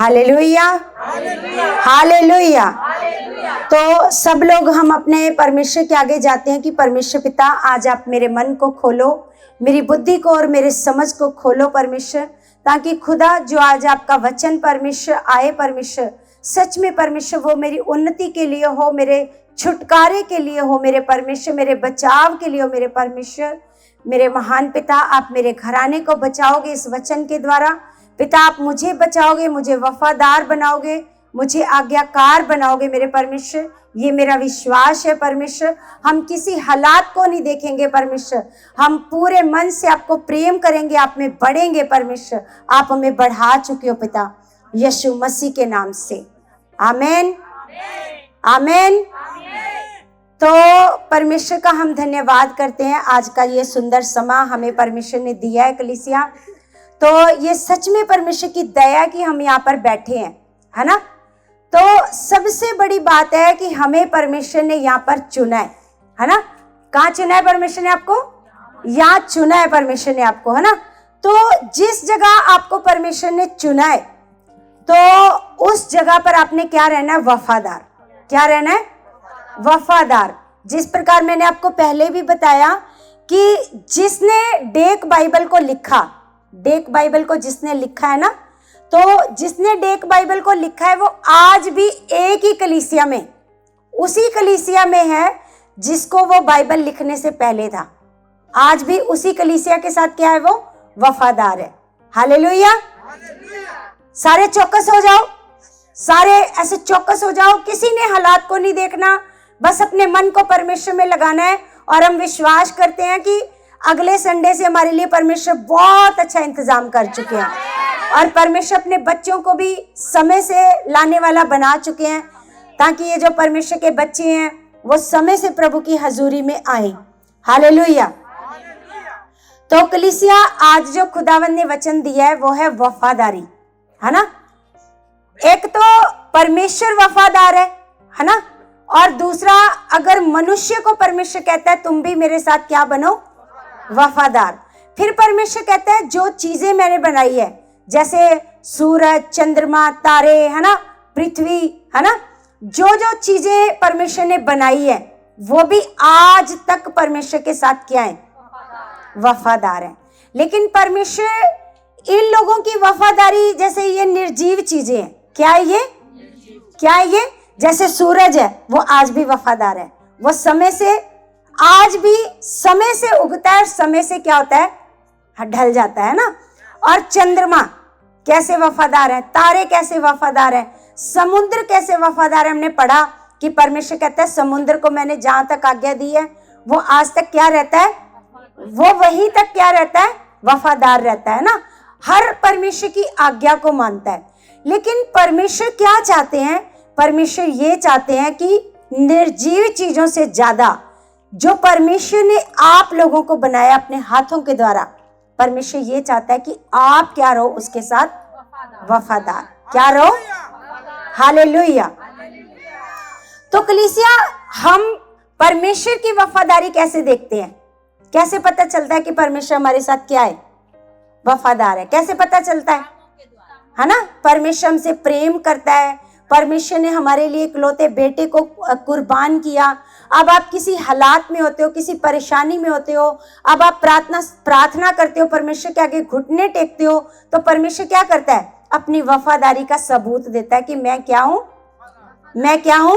Hallelujah, hallelujah. तो सब लोग हम अपने परमेश्वर के आगे जाते हैं कि परमेश्वर पिता, आज आप मेरे मन को खोलो, मेरी बुद्धि को और मेरे समझ को खोलो परमेश्वर, ताकि खुदा जो आज आपका वचन परमेश्वर आए परमेश्वर, सच में परमेश्वर वो मेरी उन्नति के लिए हो, मेरे छुटकारे के लिए हो मेरे परमेश्वर, मेरे बचाव के लिए हो मेरे परमेश्वर। मेरे महान पिता, आप मेरे घराने को बचाओगे इस वचन के द्वारा। पिता, आप मुझे बचाओगे, मुझे वफादार बनाओगे, मुझे आज्ञाकार बनाओगे मेरे परमेश्वर। ये मेरा विश्वास है परमेश्वर। हम किसी हालात को नहीं देखेंगे परमेश्वर, हम पूरे मन से आपको प्रेम करेंगे, आप में बढ़ेंगे परमेश्वर। आप हमें बढ़ा चुके हो पिता, यीशु मसीह के नाम से, आमेन, आमेन। तो परमेश्वर का हम धन्यवाद करते हैं, आज का ये सुंदर समा हमें परमेश्वर ने दिया है कलीसिया। तो ये सच में परमेश्वर की दया कि हम यहाँ पर बैठे हैं, है ना। तो सबसे बड़ी बात है कि हमें परमेश्वर ने यहाँ पर चुना है ना। कहाँ चुना है परमेश्वर ने आपको? यहाँ चुना है परमेश्वर ने आपको, है ना। तो जिस जगह आपको परमेश्वर ने चुना है, तो उस जगह पर आपने क्या रहना है? वफादार। क्या रहना है? वफादार। जिस प्रकार मैंने आपको पहले भी बताया कि जिसने डेक बाइबल को लिखा, डेक बाइबल को जिसने लिखा है ना, तो जिसने डेक बाइबल को लिखा है वो आज भी एक ही कलीसिया में, उसी कलीसिया में है जिसको वो बाइबल लिखने से पहले था। आज भी उसी कलीसिया के साथ क्या है? वो वफादार है। हालेलुया। सारे चौकस हो जाओ, सारे ऐसे चौकस हो जाओ। किसी ने हालात को नहीं देखना, बस अपने मन को परमेश्वर में लगाना है। और हम विश्वास करते हैं कि अगले संडे से हमारे लिए परमेश्वर बहुत अच्छा इंतजाम कर चुके हैं, और परमेश्वर अपने बच्चों को भी समय से लाने वाला बना चुके हैं, ताकि ये जो परमेश्वर के बच्चे हैं वो समय से प्रभु की हजूरी में आए। हालेलुया। तो कलीसिया, आज जो खुदावन ने वचन दिया है वो है वफादारी, है ना। एक तो परमेश्वर वफादार है ना। और दूसरा, अगर मनुष्य को परमेश्वर कहता है तुम भी मेरे साथ क्या बनो? वफादार। फिर परमेश्वर कहता है जो चीजें मैंने बनाई है, जैसे सूरज, चंद्रमा, तारे, है ना, पृथ्वी, है ना, जो जो चीजें परमेश्वर ने बनाई है वो भी आज तक परमेश्वर के साथ क्या है? वफादार है। लेकिन परमेश्वर इन लोगों की वफादारी, जैसे ये निर्जीव चीजें हैं, क्या है ये? क्या है ये? जैसे सूरज है वो आज भी वफादार है, वो समय से, आज भी समय से उगता है, समय से क्या होता है? ढल जाता है ना। और चंद्रमा कैसे वफादार है, तारे कैसे वफादार है, समुद्र कैसे वफादार है। हमने पढ़ा कि परमेश्वर कहता है समुद्र को मैंने जहां तक आज्ञा दी है वो आज तक क्या रहता है? वो वहीं तक क्या रहता है? वफादार रहता है ना। हर परमेश्वर की आज्ञा को मानता है। लेकिन परमेश्वर क्या चाहते हैं? परमेश्वर ये चाहते हैं कि निर्जीव चीजों से ज्यादा जो परमेश्वर ने आप लोगों को बनाया अपने हाथों के द्वारा, परमेश्वर ये चाहता है कि आप क्या रहो उसके साथ? वफादार। क्या रहो? हालेलुया। तो कलीसिया, हम परमेश्वर की वफादारी कैसे देखते हैं? कैसे पता चलता है कि परमेश्वर हमारे साथ क्या है? वफादार है। कैसे पता चलता है ना। परमेश्वर हमसे प्रेम करता है, परमेश्वर ने हमारे लिए इकलौते बेटे को कुर्बान किया। अब आप किसी हालात में होते हो, किसी परेशानी में होते हो, अब आप प्रार्थना करते हो, परमेश्वर के आगे घुटने टेकते हो, तो परमेश्वर क्या करता है? अपनी वफादारी का सबूत देता है कि मैं क्या हूं? मैं क्या हूं?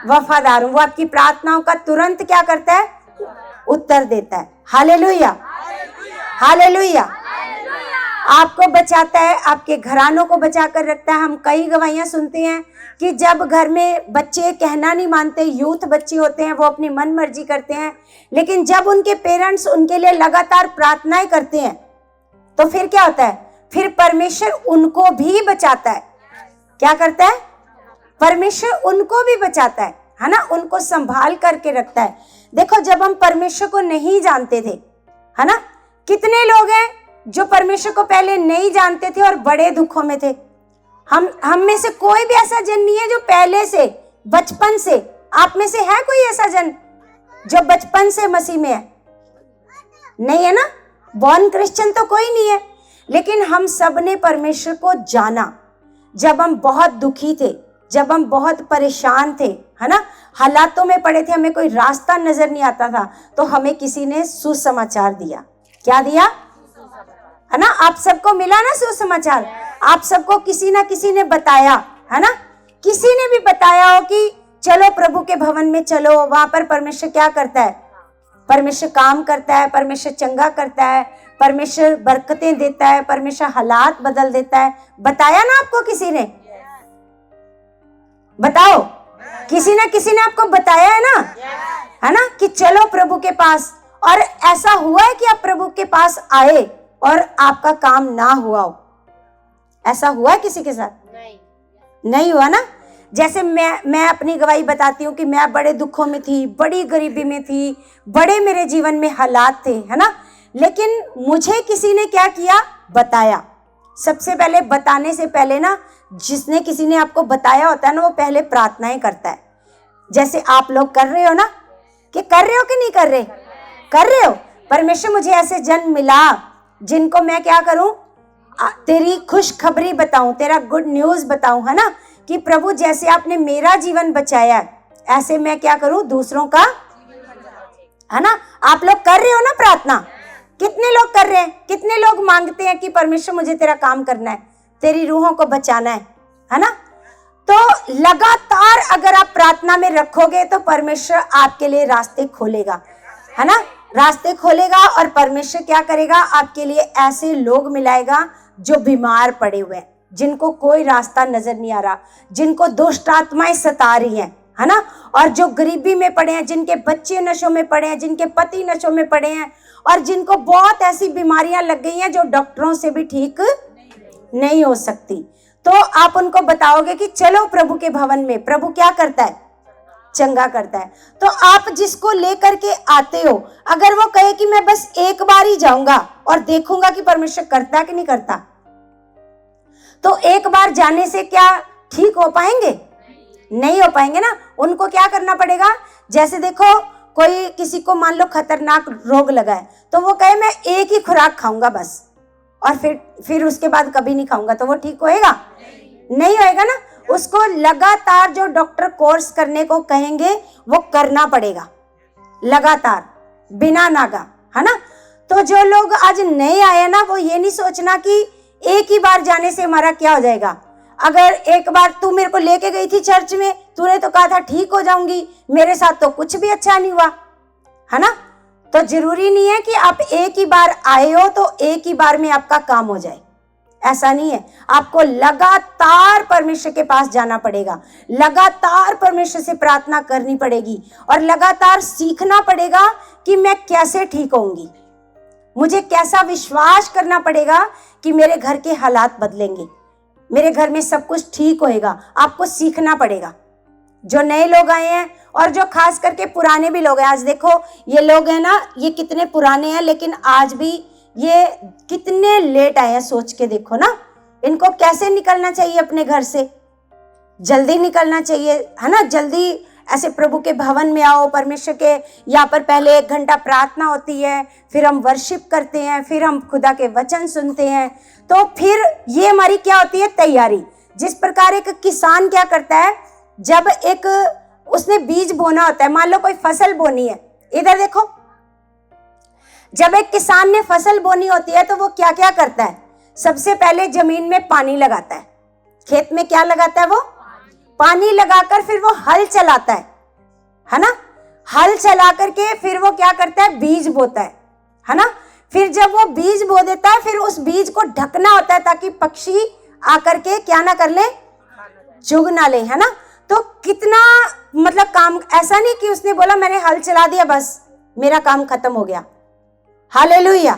वफादार हूं। वो आपकी प्रार्थनाओं का तुरंत क्या करता है? उत्तर देता है। Hallelujah, hallelujah. आपको बचाता है, आपके घरानों को बचा कर रखता है। हम कई गवाहियां सुनते हैं कि जब घर में बच्चे कहना नहीं मानते, यूथ बच्चे होते हैं, वो अपनी मन मर्जी करते हैं, लेकिन जब उनके पेरेंट्स उनके लिए लगातार प्रार्थनाएं करते हैं तो फिर क्या होता है? फिर परमेश्वर उनको भी बचाता है। क्या करता है? परमेश्वर उनको भी बचाता है ना, उनको संभाल करके रखता है। देखो, जब हम परमेश्वर को नहीं जानते थे, है ना, कितने लोग हैं जो परमेश्वर को पहले नहीं जानते थे और बड़े दुखों में थे। हम में से कोई भी ऐसा जन नहीं है जो पहले से, बचपन से, आप में से है कोई ऐसा जन जो बचपन से मसीह में है? नहीं है ना। बॉर्न क्रिश्चियन तो कोई नहीं है। लेकिन हम सब ने परमेश्वर को जाना, जब हम बहुत दुखी थे, जब हम बहुत परेशान थे, है ना, हालातों में पड़े थे, हमें कोई रास्ता नजर नहीं आता था, तो हमें किसी ने सुसमाचार दिया। क्या दिया? है ना। आप सबको मिला ना सुसमाचार? आप सबको किसी ना किसी ने बताया, है ना। किसी ने भी बताया हो कि चलो प्रभु के भवन में चलो, वहां पर परमेश्वर क्या करता है? परमेश्वर काम करता है, परमेश्वर चंगा करता है, परमेश्वर बरकतें देता है, परमेश्वर हालात बदल देता है। बताया ना आपको किसी ने? बताओ, किसी ना किसी ने आपको बताया है ना, है ना, कि चलो प्रभु के पास। और ऐसा हुआ है कि आप प्रभु के पास आए और आपका काम ना हुआ हो? ऐसा हुआ है किसी के साथ? नहीं हुआ ना। जैसे मैं अपनी गवाही बताती हूँ कि मैं बड़े दुखों में थी, बड़ी गरीबी में थी, बड़े मेरे जीवन में हालात थे, है ना, लेकिन मुझे किसी ने क्या किया? बताया। सबसे पहले बताने से पहले ना, जिसने किसी ने आपको बताया होता है ना, वो पहले प्रार्थनाएं करता है। जैसे आप लोग कर रहे हो ना, कि कर रहे हो कि नहीं कर रहे? कर रहे हो। परमेश्वर मुझे ऐसे जन मिला जिनको मैं क्या करूं? तेरी खुशखबरी बताऊं, तेरा गुड न्यूज बताऊं, है ना, कि प्रभु जैसे आपने मेरा जीवन बचाया ऐसे मैं क्या करूं? दूसरों का, है ना। आप लोग कर रहे हो ना प्रार्थना? कितने लोग कर रहे हैं? कितने लोग मांगते हैं कि परमेश्वर मुझे तेरा काम करना है, तेरी रूहों को बचाना है ना। तो लगातार अगर आप प्रार्थना में रखोगे तो परमेश्वर आपके लिए रास्ते खोलेगा, है ना, रास्ते खोलेगा। और परमेश्वर क्या करेगा? आपके लिए ऐसे लोग मिलाएगा जो बीमार पड़े हुए हैं, जिनको कोई रास्ता नजर नहीं आ रहा, जिनको दुष्ट आत्माएं सता रही हैं, है ना, और जो गरीबी में पड़े हैं, जिनके बच्चे नशों में पड़े हैं, जिनके पति नशों में पड़े हैं, और जिनको बहुत ऐसी बीमारियां लग गई हैं जो डॉक्टरों से भी ठीक नहीं हो सकती। तो आप उनको बताओगे कि चलो प्रभु के भवन में। प्रभु क्या करता है? चंगा करता है। तो आप जिसको लेकर के आते हो, अगर वो कहे कि मैं बस एक बार ही जाऊंगा और देखूंगा कि परमेश्वर करता है कि नहीं करता, तो एक बार जाने से क्या ठीक हो पाएंगे? नहीं हो पाएंगे ना। उनको क्या करना पड़ेगा? जैसे देखो, कोई किसी को मान लो खतरनाक रोग लगा है, तो वो कहे मैं एक ही खुराक खाऊंगा बस, और फिर उसके बाद कभी नहीं खाऊंगा, तो वो ठीक होएगा? नहीं होएगा ना। उसको लगातार जो डॉक्टर कोर्स करने को कहेंगे वो करना पड़ेगा, लगातार, बिना नागा, है ना। तो जो लोग आज नए आए ना, वो ये नहीं सोचना कि एक ही बार जाने से हमारा क्या हो जाएगा। अगर एक बार तू मेरे को लेके गई थी चर्च में, तूने तो कहा था ठीक हो जाऊंगी, मेरे साथ तो कुछ भी अच्छा नहीं हुआ, है ना। तो जरूरी नहीं है कि आप एक ही बार आए हो तो एक ही बार में आपका काम हो जाए, ऐसा नहीं है। आपको लगातार परमेश्वर के पास जाना पड़ेगा, लगातार परमेश्वर से प्रार्थना करनी पड़ेगी, और लगातार सीखना पड़ेगा कि मैं कैसे ठीक होऊंगी। मुझे कैसा विश्वास करना पड़ेगा कि मेरे घर के हालात बदलेंगे, मेरे घर में सब कुछ ठीक होएगा। आपको सीखना पड़ेगा। जो नए लोग आए हैं और जो खास करके पुराने भी लोग हैं, आज देखो ये लोग हैं ना, ये कितने पुराने हैं, लेकिन आज भी ये कितने लेट आए हैं। सोच के देखो ना, इनको कैसे निकलना चाहिए अपने घर से? जल्दी निकलना चाहिए, है ना। जल्दी ऐसे प्रभु के भवन में आओ। परमेश्वर के यहाँ पर पहले 1 घंटा प्रार्थना होती है, फिर हम वर्शिप करते हैं, फिर हम खुदा के वचन सुनते हैं, तो फिर ये हमारी क्या होती है? तैयारी। जिस प्रकार एक किसान क्या करता है, जब एक उसने बीज बोना होता है, मान लो कोई फसल बोनी है, इधर देखो, जब एक किसान ने फसल बोनी होती है तो वो क्या क्या करता है? सबसे पहले जमीन में पानी लगाता है। खेत में क्या लगाता है? वो पानी लगाकर फिर वो हल चलाता है ना। हल चला करके फिर वो क्या करता है? बीज बोता है ना। फिर जब वो बीज बो देता है, फिर उस बीज को ढकना होता है ताकि पक्षी आकर के क्या ना कर ले? चुग ना ले, है ना। तो कितना मतलब काम, ऐसा नहीं कि उसने बोला मैंने हल चला दिया बस मेरा काम खत्म हो गया। हालेलुया।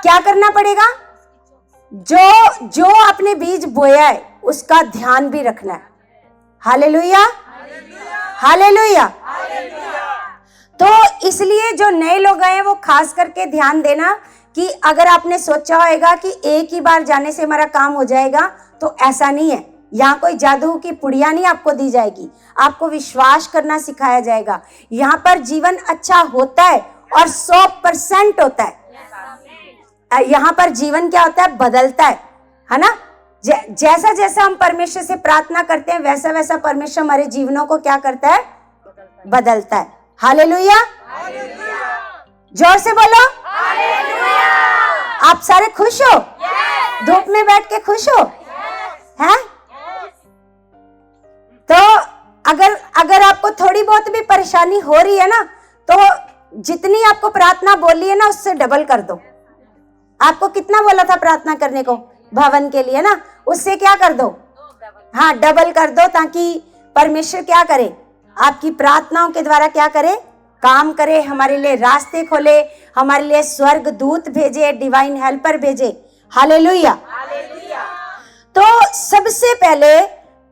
क्या करना पड़ेगा? जो आपने बीज बोया है उसका ध्यान भी रखना है। Hallelujah, hallelujah. तो इसलिए जो नए लोग आए हैं वो खास करके ध्यान देना कि अगर आपने सोचा होगा कि एक ही बार जाने से हमारा काम हो जाएगा, तो ऐसा नहीं है। यहाँ कोई जादू की पुड़िया नहीं आपको दी जाएगी, आपको विश्वास करना सिखाया जाएगा। यहाँ पर जीवन अच्छा होता है और 100% होता है। यहाँ पर जीवन क्या होता है? बदलता है ना। जैसा जैसा हम परमेश्वर से प्रार्थना करते हैं वैसा वैसा परमेश्वर हमारे जीवनों को क्या करता है, बदलता है। हालेलुया, जोर से बोलो हालेलुया। आप सारे खुश हो? धूप में बैठ के खुश हो? हैं? तो अगर आपको थोड़ी बहुत भी परेशानी हो रही है ना, तो जितनी आपको प्रार्थना बोली है ना उससे डबल कर दो। आपको कितना बोला था प्रार्थना करने को भवन के लिए ना, उससे क्या कर दो, हाँ डबल कर दो, ताकि परमेश्वर क्या करे, आपकी प्रार्थनाओं के द्वारा क्या करे, काम करे, हमारे लिए रास्ते खोले, हमारे लिए स्वर्ग दूत भेजे, डिवाइन हेल्पर भेजे। हालेलुया। तो सबसे पहले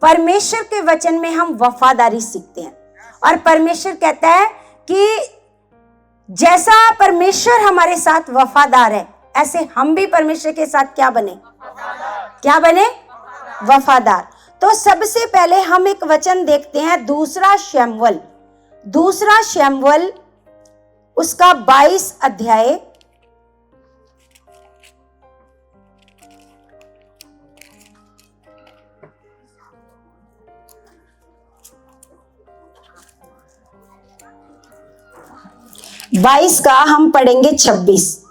परमेश्वर के वचन में हम वफादारी सीखते हैं, और परमेश्वर कहता है कि जैसा परमेश्वर हमारे साथ वफादार है ऐसे हम भी परमेश्वर के साथ क्या बने, क्या बने, वफादार। तो सबसे पहले हम एक वचन देखते हैं, दूसरा शमूएल उसका 22 अध्याय, बाईस का हम पढ़ेंगे 26।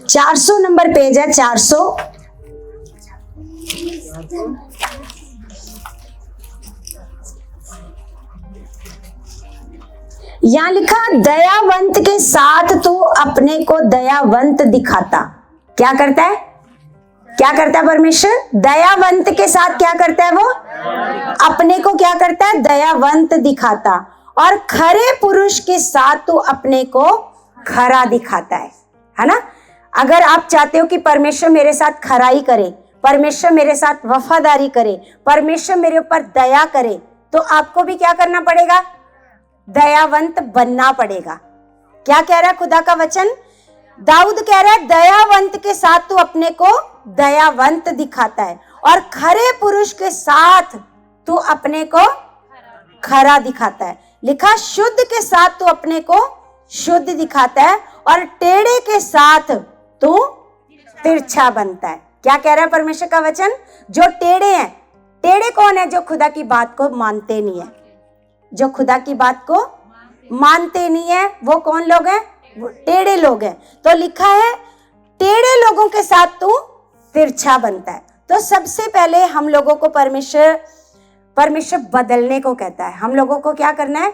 चार सौ नंबर पेज है, 400। यहां लिखा, दयावंत के साथ तू अपने को दयावंत दिखाता। क्या करता है, क्या करता है परमेश्वर, दयावंत के साथ क्या करता है, वो अपने को क्या करता है, दयावंत दिखाता, और खरे पुरुष के साथ तू अपने को खरा दिखाता है ना। अगर आप चाहते हो कि परमेश्वर मेरे साथ खराई करे, परमेश्वर मेरे साथ वफादारी करे, परमेश्वर मेरे ऊपर दया करे, तो आपको भी क्या करना पड़ेगा, दयावंत बनना पड़ेगा। क्या कह रहा है खुदा का वचन, दाऊद कह रहा है दयावंत के साथ तू अपने को दयावंत दिखाता है, और खरे पुरुष के साथ तू अपने को खरा दिखाता है। लिखा, शुद्ध के साथ तू अपने को शुद्ध दिखाता है, और टेढ़े के साथ तू तिरछा बनता है। क्या कह रहा है परमेश्वर का वचन, जो टेढ़े हैं, टेढ़े कौन है, जो खुदा की बात को मानते नहीं है, जो खुदा की बात को मानते नहीं है, वो कौन लोग हैं, वो टेढ़े लोग हैं। तो लिखा है टेढ़े लोगों के साथ तू तिरछा बनता है। तो सबसे पहले हम लोगों को परमेश्वर बदलने को कहता है। हम लोगों को क्या करना है,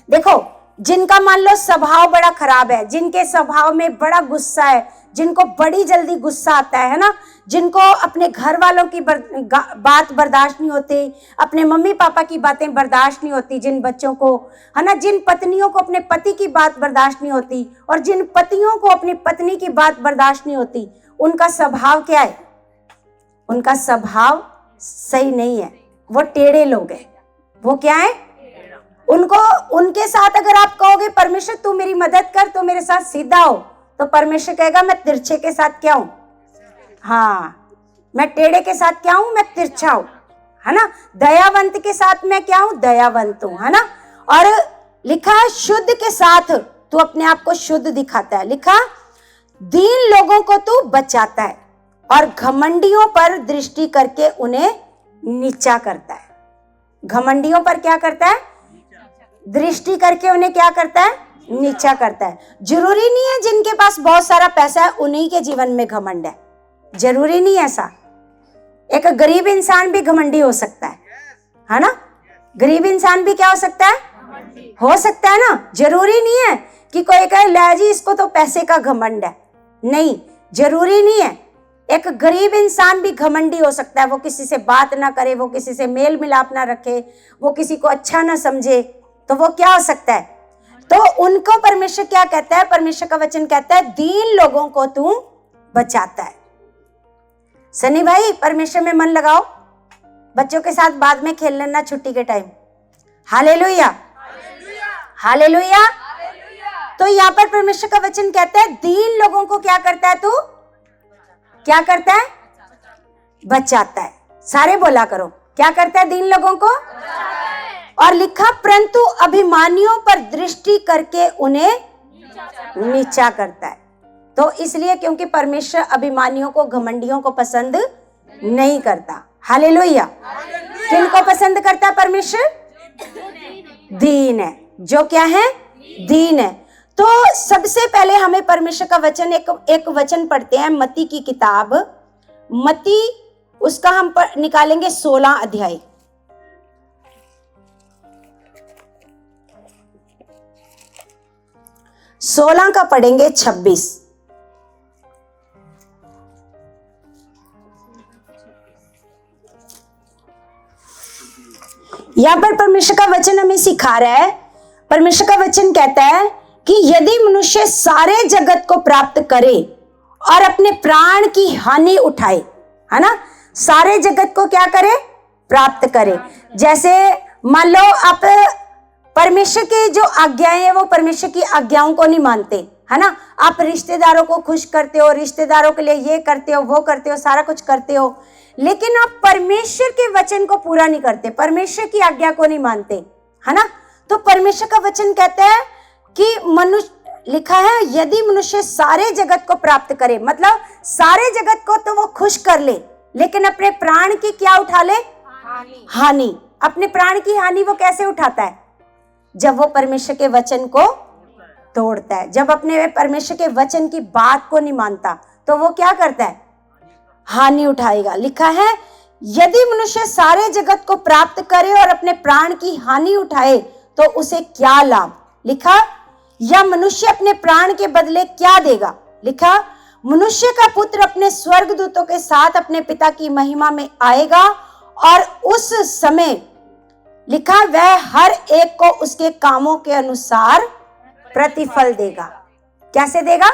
देखो जिनका मान लो स्वभाव बड़ा खराब है, जिनके स्वभाव में बड़ा गुस्सा है, जिनको बड़ी जल्दी गुस्सा आता है ना, जिनको अपने घर वालों की बात बर्दाश्त नहीं होती, अपने मम्मी पापा की बातें बर्दाश्त नहीं होती, जिन बच्चों को है ना, जिन पत्नियों को अपने पति की बात बर्दाश्त नहीं होती, और जिन पतियों को अपनी पत्नी की बात बर्दाश्त नहीं होती, उनका स्वभाव क्या है, उनका स्वभाव सही नहीं है, वो टेढ़े लोग हैं। वो क्या है, उनके साथ अगर आप कहोगे परमेश्वर तू मेरी मदद कर, तो मेरे साथ सीधा हो, तो परमेश्वर कहेगा मैं तिरछे के साथ क्या हूं, हाँ मैं टेढ़े के साथ क्या हूं, मैं तिरछा हूं, है ना। दयावंत के साथ मैं क्या हूं, दयावंत हूं, है ना। और लिखा है शुद्ध के साथ तू अपने आप को शुद्ध दिखाता है। लिखा, दीन लोगों को तू बचाता है, और घमंडियों पर दृष्टि करके उन्हें नीचा करता है। घमंडियों पर क्या करता है, दृष्टि करके उन्हें क्या करता है, नीचा करता है। जरूरी नहीं है जिनके पास बहुत सारा पैसा है उन्हीं के जीवन में घमंड है, जरूरी नहीं ऐसा। एक गरीब इंसान भी घमंडी हो सकता है ना। गरीब इंसान भी क्या हो सकता है, हो सकता है ना। जरूरी नहीं है कि कोई कहे ले जी इसको तो पैसे का घमंड है, नहीं, जरूरी नहीं है। एक गरीब इंसान भी घमंडी हो सकता है, वो किसी से बात ना करे, वो किसी से मेल मिलाप ना रखे, वो किसी को अच्छा ना समझे, तो वो क्या हो सकता है। तो उनको परमेश्वर क्या कहता है, परमेश्वर का वचन कहता है दीन लोगों को तू बचाता है। सनी भाई परमेश्वर में मन लगाओ, बच्चों के साथ बाद में खेल लेना छुट्टी के टाइम। Hallelujah, hallelujah. तो यहाँ पर परमेश्वर का वचन कहता है दीन लोगों को क्या करता है, तू क्या करता है, बचाता है। सारे बोला करो, क्या करता है, दीन लोगों को। और लिखा परंतु अभिमानियों पर दृष्टि करके उन्हें नीचा करता है। तो इसलिए क्योंकि परमेश्वर अभिमानियों को, घमंडियों को पसंद नहीं करता। हालेलुया। किनको पसंद करता है परमेश्वर? दीन है, जो क्या है? दीन है। तो सबसे पहले हमें परमेश्वर का वचन, एक वचन पढ़ते हैं मत्ती की किताब, मत्ती, उसका हम निकालेंगे 16 अध्याय। सोलह का पढ़ेंगे 26। यहां पर परमेश्वर का वचन हमें सिखा रहा है। परमेश्वर का वचन कहता है कि यदि मनुष्य सारे जगत को प्राप्त करे और अपने प्राण की हानि उठाए, है ना, सारे जगत को क्या करे? प्राप्त करे। जैसे मान लो आप परमेश्वर की जो आज्ञाएं हैं वो परमेश्वर की आज्ञाओं को नहीं मानते, है ना, आप रिश्तेदारों को खुश करते हो, रिश्तेदारों के लिए ये करते हो, वो करते हो, सारा कुछ करते हो, लेकिन आप परमेश्वर के वचन को पूरा नहीं करते, परमेश्वर की आज्ञा को नहीं मानते, है ना। तो परमेश्वर का वचन कहता है कि मनुष्य, लिखा है यदि मनुष्य सारे जगत को प्राप्त करे, मतलब सारे जगत को तो वो खुश कर ले, लेकिन अपने प्राण की क्या उठा ले? हानि। अपने प्राण की हानि वो कैसे उठाता है? जब वो परमेश्वर के वचन को तोड़ता है, जब अपने परमेश्वर के वचन की बात को नहीं मानता, तो वो क्या करता है? हानि उठाएगा। लिखा है यदि मनुष्य सारे जगत को प्राप्त करे और अपने प्राण की हानि उठाए तो उसे क्या लाभ? लिखा या मनुष्य अपने प्राण के बदले क्या देगा? लिखा मनुष्य का पुत्र अपने स्वर्गदूतों के साथ अपने पिता की महिमा में आएगा और उस समय, लिखा, वह हर एक को उसके कामों के अनुसार प्रतिफल देगा। कैसे देगा?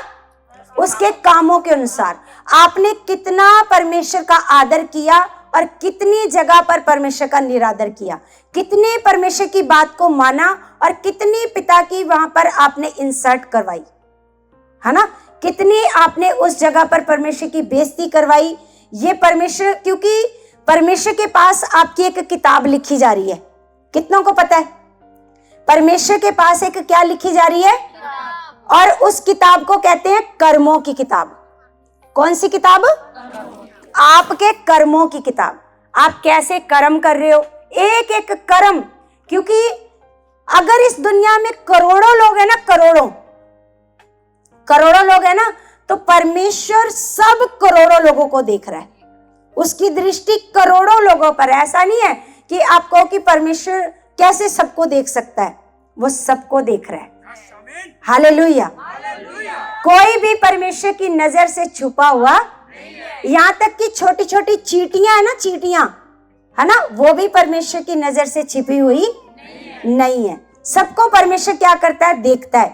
उसके कामों के अनुसार। आपने कितना परमेश्वर का आदर किया और कितनी जगह पर परमेश्वर का निरादर किया, कितने परमेश्वर की बात को माना और कितनी पिता की वहां पर आपने इंसर्ट करवाई, है ना, कितनी आपने उस जगह पर परमेश्वर की बेइज्जती करवाई। ये परमेश्वर, क्योंकि परमेश्वर के पास आपकी एक किताब लिखी जा रही है। कितनों को पता है? परमेश्वर के पास एक क्या लिखी जा रही है? और उस किताब को कहते हैं कर्मों की किताब। कौन सी किताब? आपके कर्मों की किताब। आप कैसे कर्म कर रहे हो, एक एक कर्म। क्योंकि अगर इस दुनिया में करोड़ों लोग हैं ना, करोड़ों लोग हैं ना, तो परमेश्वर सब करोड़ों लोगों को देख रहा है। उसकी दृष्टि करोड़ों लोगों पर है। ऐसा नहीं है कि आपको कि परमेश्वर कैसे सबको देख सकता है, वो सबको देख रहा है। हालेलुया। कोई भी परमेश्वर की नजर से छुपा हुआ, यहाँ तक कि छोटी छोटी चींटियां है ना, चींटियां, है ना, वो भी परमेश्वर की नजर से छिपी हुई नहीं है। सबको परमेश्वर क्या करता है? देखता है।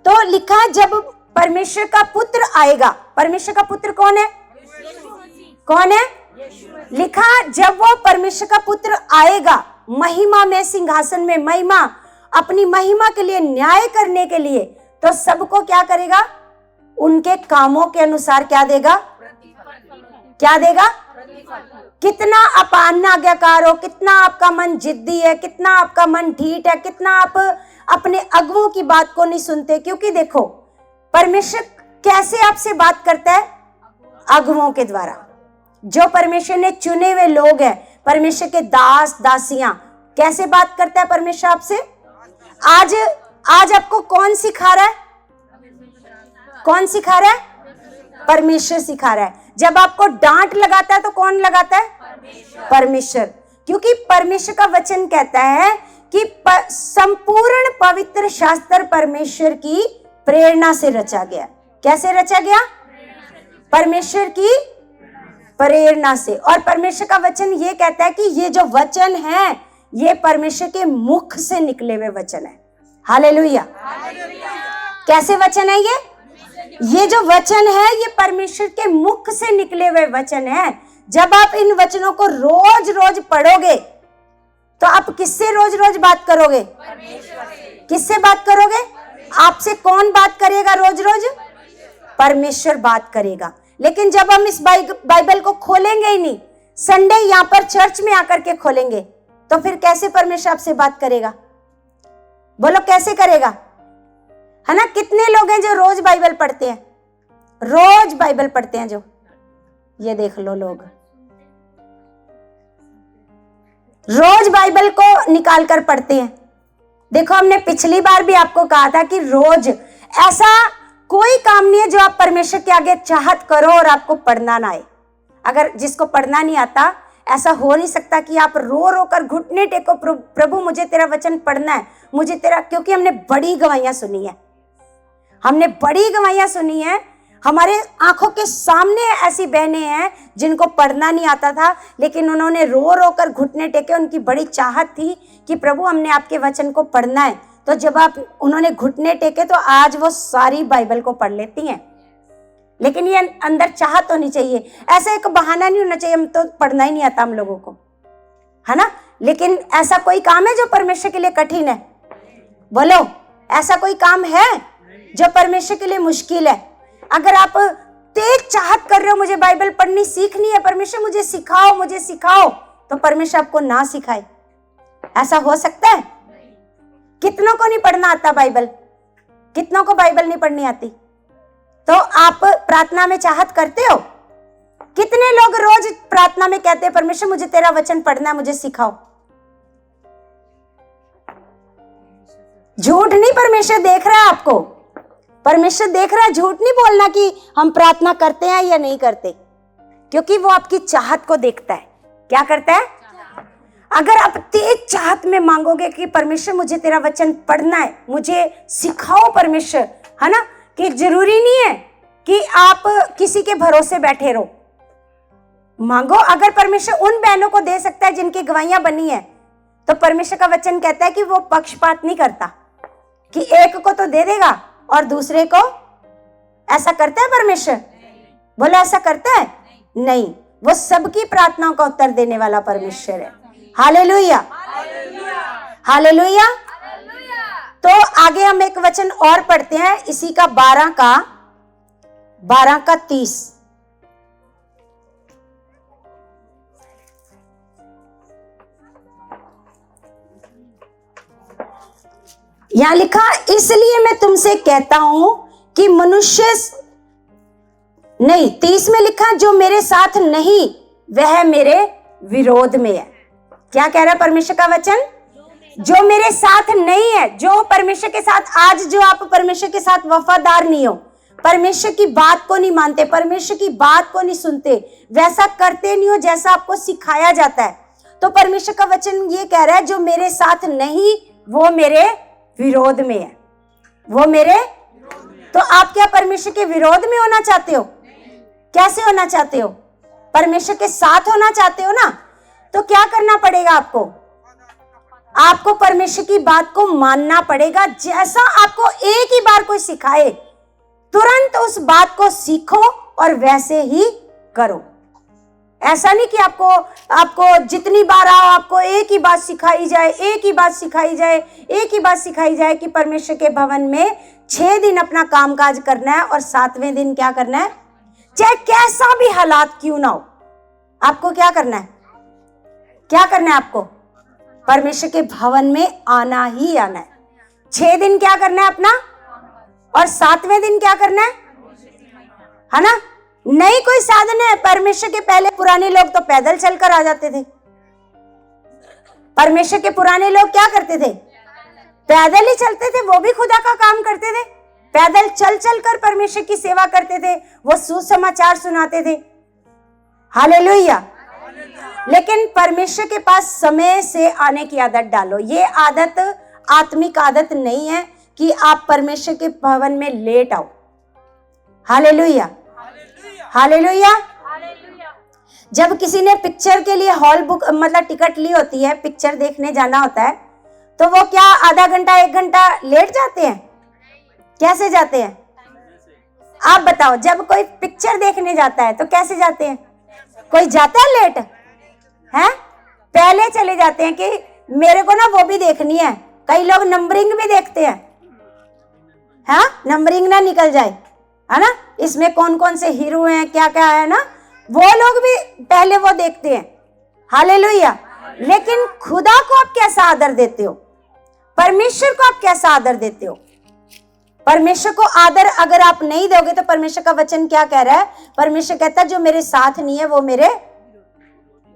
तो लिखा है जब परमेश्वर का पुत्र आएगा। परमेश्वर का पुत्र कौन है? कौन है? लिखा जब वो परमेश्वर का पुत्र आएगा महिमा में, सिंहासन में, महिमा, अपनी महिमा के लिए, न्याय करने के लिए, तो सबको क्या करेगा? उनके कामों के अनुसार क्या देगा? क्या देगा? कितना आप आज्ञाकार हो, कितना आपका मन जिद्दी है, कितना आपका मन ढीठ है, कितना आप अपने अगुओं की बात को नहीं सुनते। क्योंकि देखो परमेश्वर कैसे आपसे बात करता है? अगुओं के द्वारा। जो परमेश्वर ने चुने हुए लोग हैं, परमेश्वर के दास दासियां, कैसे बात करता है परमेश्वर आपसे? आज आपको कौन सिखा रहा है? कौन सिखा रहा है? परमेश्वर सिखा रहा है। जब आपको डांट लगाता है तो कौन लगाता है? परमेश्वर। क्योंकि परमेश्वर का वचन कहता है कि संपूर्ण पवित्र शास्त्र परमेश्वर की प्रेरणा से रचा गया। कैसे रचा गया? परमेश्वर की प्रेरणा से। और परमेश्वर का वचन ये कहता है कि ये जो वचन है ये परमेश्वर के मुख से निकले हुए वचन है। हालेलुया। कैसे वचन है ये? ये जो वचन है ये परमेश्वर के मुख से निकले हुए वचन है। जब आप इन वचनों को रोज रोज पढ़ोगे तो आप किससे रोज रोज बात करोगे? किससे बात करोगे? आपसे कौन बात करेगा रोज रोज? परमेश्वर बात करेगा। लेकिन जब हम इस बाइबल को खोलेंगे ही नहीं, संडे यहाँ पर चर्च में आकर के खोलेंगे, तो फिर कैसे परमेश्वर आपसे बात करेगा? बोलो कैसे करेगा? है ना? कितने लोग हैं जो रोज बाइबल पढ़ते हैं, रोज बाइबल पढ़ते हैं, जो ये देख लो, लोग रोज बाइबल को निकाल कर पढ़ते हैं। देखो, हमने पिछली बार भी आपको कहा था कि रोज ऐसा कोई काम नहीं है जो आप परमेश्वर के आगे चाहत करो और आपको पढ़ना ना आए। अगर जिसको पढ़ना नहीं आता, ऐसा हो नहीं सकता कि आप रो रो कर घुटने टेको, प्रभु मुझे तेरा वचन पढ़ना है, मुझे तेरा, क्योंकि हमने बड़ी गवाहियां सुनी है, हमने बड़ी गवाहियां सुनी है। हमारे आंखों के सामने ऐसी बहनें हैं जिनको पढ़ना नहीं आता था, लेकिन उन्होंने रो रो कर घुटने टेके। उनकी बड़ी चाहत थी कि प्रभु हमने आपके वचन को पढ़ना है। तो जब उन्होंने घुटने टेके तो आज वो सारी बाइबल को पढ़ लेती हैं। लेकिन ये अंदर चाहत होनी चाहिए, ऐसा एक बहाना नहीं होना चाहिए हम तो पढ़ना ही नहीं आता हम लोगों को, है ना? लेकिन ऐसा कोई काम है जो परमेश्वर के लिए कठिन है? बोलो, ऐसा कोई काम है जो परमेश्वर के लिए मुश्किल है? अगर आप तेज चाहत कर रहे हो, मुझे बाइबल पढ़नी सीखनी है, परमेश्वर मुझे सिखाओ, मुझे सिखाओ, तो परमेश्वर आपको ना सिखाए, ऐसा हो सकता है? कितनों को नहीं पढ़ना आता बाइबल? कितनों को बाइबल नहीं पढ़नी आती? तो आप प्रार्थना में चाहत करते हो? कितने लोग रोज प्रार्थना में कहते हैं परमेश्वर मुझे तेरा वचन पढ़ना है, मुझे सिखाओ? झूठ नहीं, परमेश्वर देख रहा है आपको, परमेश्वर देख रहा है। झूठ नहीं बोलना कि हम प्रार्थना करते हैं या नहीं करते, क्योंकि वो आपकी चाहत को देखता है। क्या करता है? अगर आप तेज चाहत में मांगोगे कि परमेश्वर मुझे तेरा वचन पढ़ना है, मुझे सिखाओ परमेश्वर, है ना? कि जरूरी नहीं है कि आप किसी के भरोसे बैठे रहो, मांगो। अगर परमेश्वर उन बहनों को दे सकता है जिनकी गवाहियां बनी है, तो परमेश्वर का वचन कहता है कि वो पक्षपात नहीं करता कि एक को तो दे देगा और दूसरे को। ऐसा करता है परमेश्वर? बोलो, ऐसा करता है? नहीं, वो सबकी प्रार्थनाओं का उत्तर देने वाला परमेश्वर है। Hallelujah, hallelujah. तो आगे हम एक वचन और पढ़ते हैं, इसी का 12 का 30। यहां लिखा, इसलिए मैं तुमसे कहता हूं कि मनुष्य नहीं, 30 में लिखा, जो मेरे साथ नहीं वह मेरे विरोध में है। क्या कह रहा है परमेश्वर का वचन? जो मेरे साथ नहीं है, जो परमेश्वर के साथ, आज जो आप परमेश्वर के साथ वफादार नहीं हो, परमेश्वर की बात को नहीं मानते, परमेश्वर की बात को नहीं सुनते, वैसा करते नहीं हो जैसा आपको सिखाया जाता है, तो परमेश्वर का वचन ये कह रहा है जो मेरे साथ नहीं वो मेरे विरोध में है, वो मेरे। तो आप क्या परमेश्वर के विरोध में होना चाहते हो? कैसे होना चाहते हो? परमेश्वर के साथ होना चाहते हो ना? तो क्या करना पड़ेगा आपको? आपको परमेश्वर की बात को मानना पड़ेगा। जैसा आपको एक ही बार कोई सिखाए, तुरंत उस बात को सीखो और वैसे ही करो। ऐसा नहीं कि आपको जितनी बार आओ आपको एक ही बात सिखाई जाए, एक ही बात सिखाई जाए, एक ही बात सिखाई जाए कि परमेश्वर के भवन में 6 दिन अपना कामकाज करना है और 7वें दिन क्या करना है? चाहे कैसा भी हालात क्यों ना हो, आपको क्या करना है? क्या करना है आपको? परमेश्वर के भवन में आना ही आना है। 6 दिन क्या करना है अपना, और 7वें दिन क्या करना है ना? नहीं कोई साधन है। परमेश्वर के पहले पुराने लोग तो पैदल चलकर आ जाते थे। परमेश्वर के पुराने लोग क्या करते थे? पैदल ही चलते थे, वो भी खुदा का काम करते थे, पैदल चल चल कर परमेश्वर की सेवा करते थे, वो सुसमाचार सुनाते थे। हालेलुया। लेकिन परमेश्वर के पास समय से आने की आदत डालो। ये आदत आत्मिक आदत नहीं है कि आप परमेश्वर के भवन में लेट आओ। Hallelujah, hallelujah. जब किसी ने पिक्चर के लिए हॉल बुक मतलब टिकट ली होती है, पिक्चर देखने जाना होता है, तो वो क्या आधा घंटा 1 घंटा लेट जाते हैं? कैसे जाते हैं? आप बताओ। जब कोई पिक्चर देखने जाता है तो कैसे जाते हैं? कोई जाता है लेट है? पहले चले जाते हैं कि मेरे को ना वो भी देखनी है। कई लोग नंबरिंग भी देखते हैं, हाँ, नंबरिंग ना निकल जाए, है ना, इसमें कौन कौन से हीरो हैं, क्या क्या है ना, वो लोग भी पहले वो देखते हैं। हालेलुया। लेकिन खुदा को आप कैसा आदर देते हो? परमेश्वर को आप कैसा आदर देते हो? परमेश्वर को आदर अगर आप नहीं दोगे तो परमेश्वर का वचन क्या कह रहा है? परमेश्वर कहता है जो मेरे साथ नहीं है वो मेरे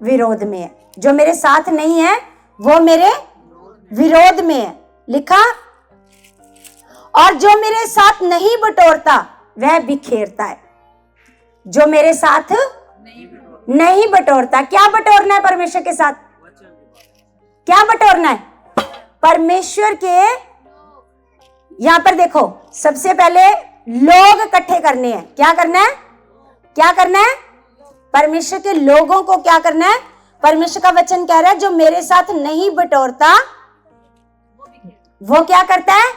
विरोध में है। जो मेरे साथ नहीं है वो मेरे विरोध में है, लिखा। और जो मेरे साथ नहीं बटोरता वह बिखेरता है। जो मेरे साथ नहीं बटोरता, क्या बटोरना है परमेश्वर के साथ? क्या बटोरना है? परमेश्वर के, यहां पर देखो, सबसे पहले लोग इकट्ठे करने हैं। क्या करना है? क्या करना है? परमेश्वर के लोगों को क्या करना है? परमेश्वर का वचन कह रहा है जो मेरे साथ नहीं बटोरता वो क्या करता है?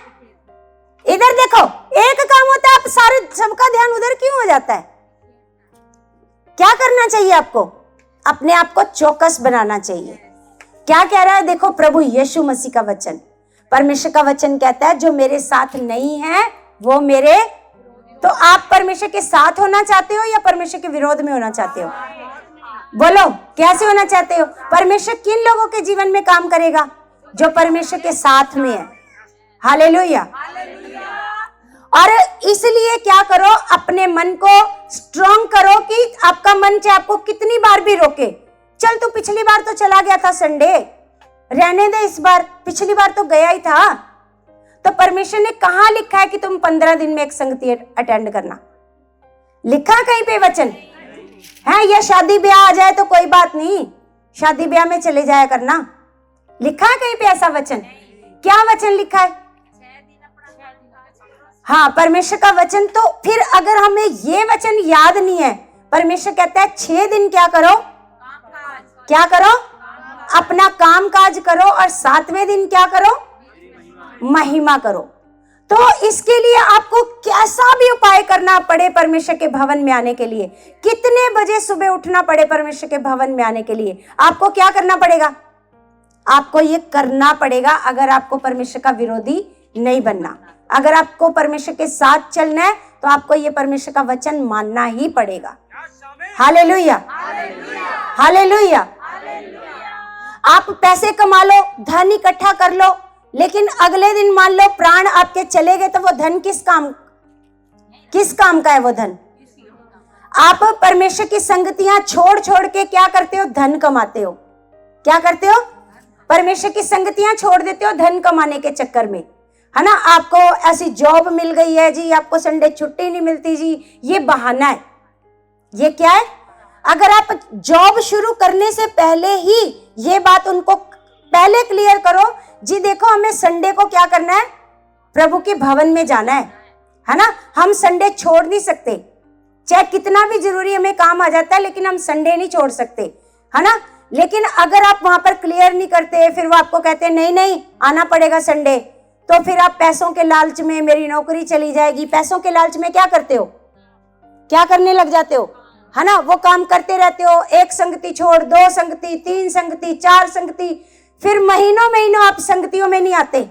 इधर देखो, एक काम होता है, आप सारे सबका ध्यान उधर क्यों हो जाता है? क्या करना चाहिए आपको? अपने आप को चौकस बनाना चाहिए। क्या कह रहा है? देखो प्रभु यीशु मसीह का वचन, परमेश्वर का वचन कहता है जो मेरे साथ नहीं है वो मेरे। तो आप परमेश्वर के साथ होना चाहते हो या परमेश्वर के विरोध में होना चाहते हो? बोलो, कैसे होना चाहते हो? परमेश्वर किन लोगों के जीवन में काम करेगा? जो परमेश्वर के साथ में है। हालेलुया। और इसलिए क्या करो, अपने मन को स्ट्रॉन्ग करो कि आपका मन चाहे आपको कितनी बार भी रोके, चल तू पिछली बार तो चला गया था संडे, रहने दे इस बार, पिछली बार तो गया ही था। तो परमेश्वर ने कहां लिखा है कि तुम 15 दिन में एक संगति अटेंड करना? लिखा कहीं पे वचन है? या शादी ब्याह आ जाए तो कोई बात नहीं, शादी ब्याह में चले जाया करना? लिखा है कहीं पे ऐसा वचन? क्या वचन लिखा है? हाँ, परमेश्वर का वचन। तो फिर अगर हमें ये वचन याद नहीं है, परमेश्वर कहता है 6 दिन क्या करो? क्या करो? अपना काम काज करो, और 7वें दिन क्या करो? महिमा करो। तो इसके लिए आपको कैसा भी उपाय करना पड़े परमेश्वर के भवन में आने के लिए, कितने बजे सुबह उठना पड़े परमेश्वर के भवन में आने के लिए, आपको क्या करना पड़ेगा? आपको ये करना पड़ेगा अगर आपको परमेश्वर का विरोधी नहीं बनना। अगर आपको परमेश्वर के साथ चलना है तो आपको ये परमेश्वर का वचन मानना ही पड़ेगा। Hallelujah, hallelujah. आप पैसे कमा लो, धन इकट्ठा कर लो, लेकिन अगले दिन मान लो प्राण आपके चले गए, तो वो धन किस काम का है? वो धन आप परमेश्वर की संगतियां छोड़ छोड़ के क्या करते हो? धन कमाते हो। क्या करते हो? परमेश्वर की संगतियां छोड़ देते हो धन कमाने के चक्कर में, है ना। आपको ऐसी जॉब मिल गई है जी, आपको संडे छुट्टी नहीं मिलती जी, ये बहाना है। ये क्या है? अगर आप जॉब शुरू करने से पहले ही ये बात उनको पहले क्लियर करो जी, देखो हमें संडे को क्या करना है? प्रभु के भवन में जाना है ना। हम संडे छोड़ नहीं सकते, चाहे कितना भी जरूरी हमें काम आ जाता है, लेकिन हम संडे नहीं छोड़ सकते, है ना। लेकिन अगर आप वहां पर क्लियर नहीं करते, फिर वो आपको कहते हैं नहीं नहीं आना पड़ेगा संडे, तो फिर आप पैसों के लालच में मेरी नौकरी चली जाएगी, पैसों के लालच में क्या करते हो? क्या करने लग जाते हो, है ना। वो काम करते रहते हो, एक संगति छोड़ 2 संगति, 3 संगति, 4 संगति, फिर महीनों महीनों आप संगतियों में नहीं आते।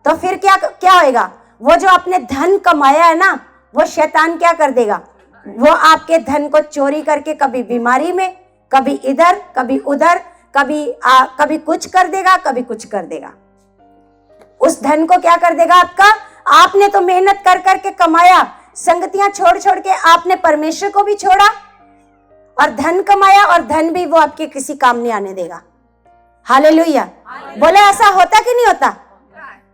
तो फिर क्या होएगा? वो जो आपने धन कमाया है ना, वो शैतान क्या कर देगा? वो आपके धन को चोरी करके कभी बीमारी में, कभी इधर कभी उधर, कभी कुछ कर देगा, कभी कुछ कर देगा। उस धन को क्या कर देगा आपका? आपने तो मेहनत कर करके कमाया, संगतियां छोड़ छोड़ के आपने परमेश्वर को भी छोड़ा और धन कमाया, और धन भी वो आपके किसी काम नहीं आने देगा। हालेलुया। बोले ऐसा होता कि नहीं होता,